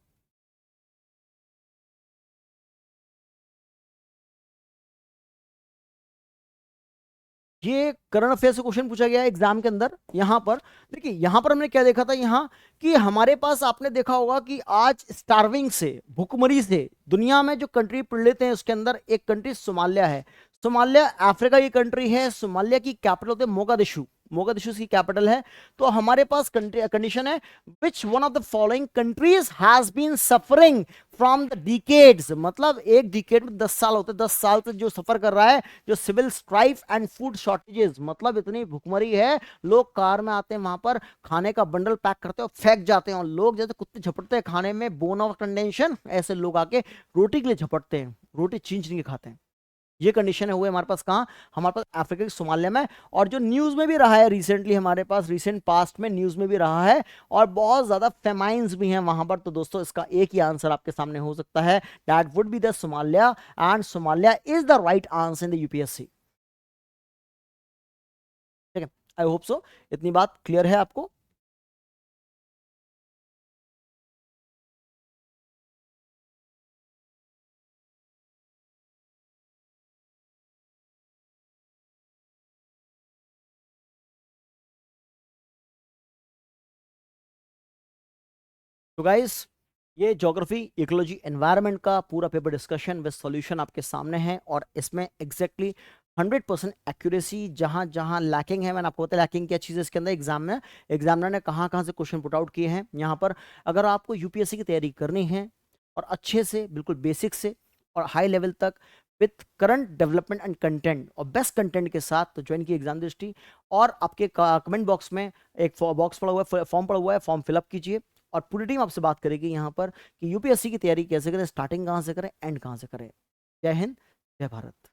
ये करंट अफेयर से क्वेश्चन पूछा गया है एग्जाम के अंदर। यहां पर देखिए, यहां पर हमने क्या देखा था, यहां कि हमारे पास आपने देखा होगा कि आज स्टार्विंग से, भूखमरी से दुनिया में जो कंट्री पढ़ लेते हैं उसके अंदर एक कंट्री सोमालिया है। सोमालिया अफ्रीका की कंट्री है। सोमालिया की कैपिटल होते हैं मोगादिशु, मोगादिशु की कैपिटल है। तो हमारे पास कंडीशन है, which one of the following countries has been suffering from the decades, मतलब एक डिकेड में 10 साल होते हैं, 10 साल से जो सफर कर रहा है, जो civil strife and food shortages, मतलब इतनी भुखमरी है, लोग कार में आते हैं, वहां पर खाने का बंडल पैक करते हैं और फेंक जाते हैं, और लोग जैसे कुत्ते झपटते हैं खाने में, बोन ऑफ कंडेंशन, ऐसे लोग आके रोटी के लिए झपटते हैं, रोटी छींच के खाते हैं। ये कंडीशन है हुए हमारे पास कहाँ, हमारे पास अफ्रीका के सोमालिया में। और जो न्यूज में भी रहा है रिसेंटली, हमारे पास रिसेंट पास्ट में न्यूज में भी रहा है, और बहुत ज्यादा फेमाइंस भी हैं वहां पर। तो दोस्तों इसका एक ही आंसर आपके सामने हो सकता है, that would be the Somalia, and Somalia is the right answer in the UPSC. ठीक है, आई होप सो इतनी बात क्लियर है आपको। तो गाइस, ये ज्योग्राफी, इकोलॉजी, एनवायरनमेंट का पूरा पेपर डिस्कशन विद सॉल्यूशन आपके सामने है, और इसमें एग्जैक्टली 100% एक्यूरेसी जहां जहां लैकिंग है, मैंने आपको बताया लैकिंग क्या चीज़ है इसके अंदर, एग्जाम में एग्जामिनर ने कहां कहां से क्वेश्चन पुट आउट किए हैं। यहाँ पर अगर आपको यूपीएससी की तैयारी करनी है, और अच्छे से बिल्कुल बेसिक से और हाई लेवल तक, with current development and content, और बेस्ट कंटेंट के साथ, तो ज्वाइन की एग्जाम दृष्टि। और आपके कमेंट बॉक्स में एक बॉक्स पड़ा हुआ है, फॉर्म पड़ा हुआ है, फॉर्म फिलअप कीजिए, और पूरी टीम आपसे बात करेगी यहाँ पर कि यूपीएससी की तैयारी कैसे करें, स्टार्टिंग कहाँ से करें, एंड कहाँ से करें। जय हिंद, जय भारत।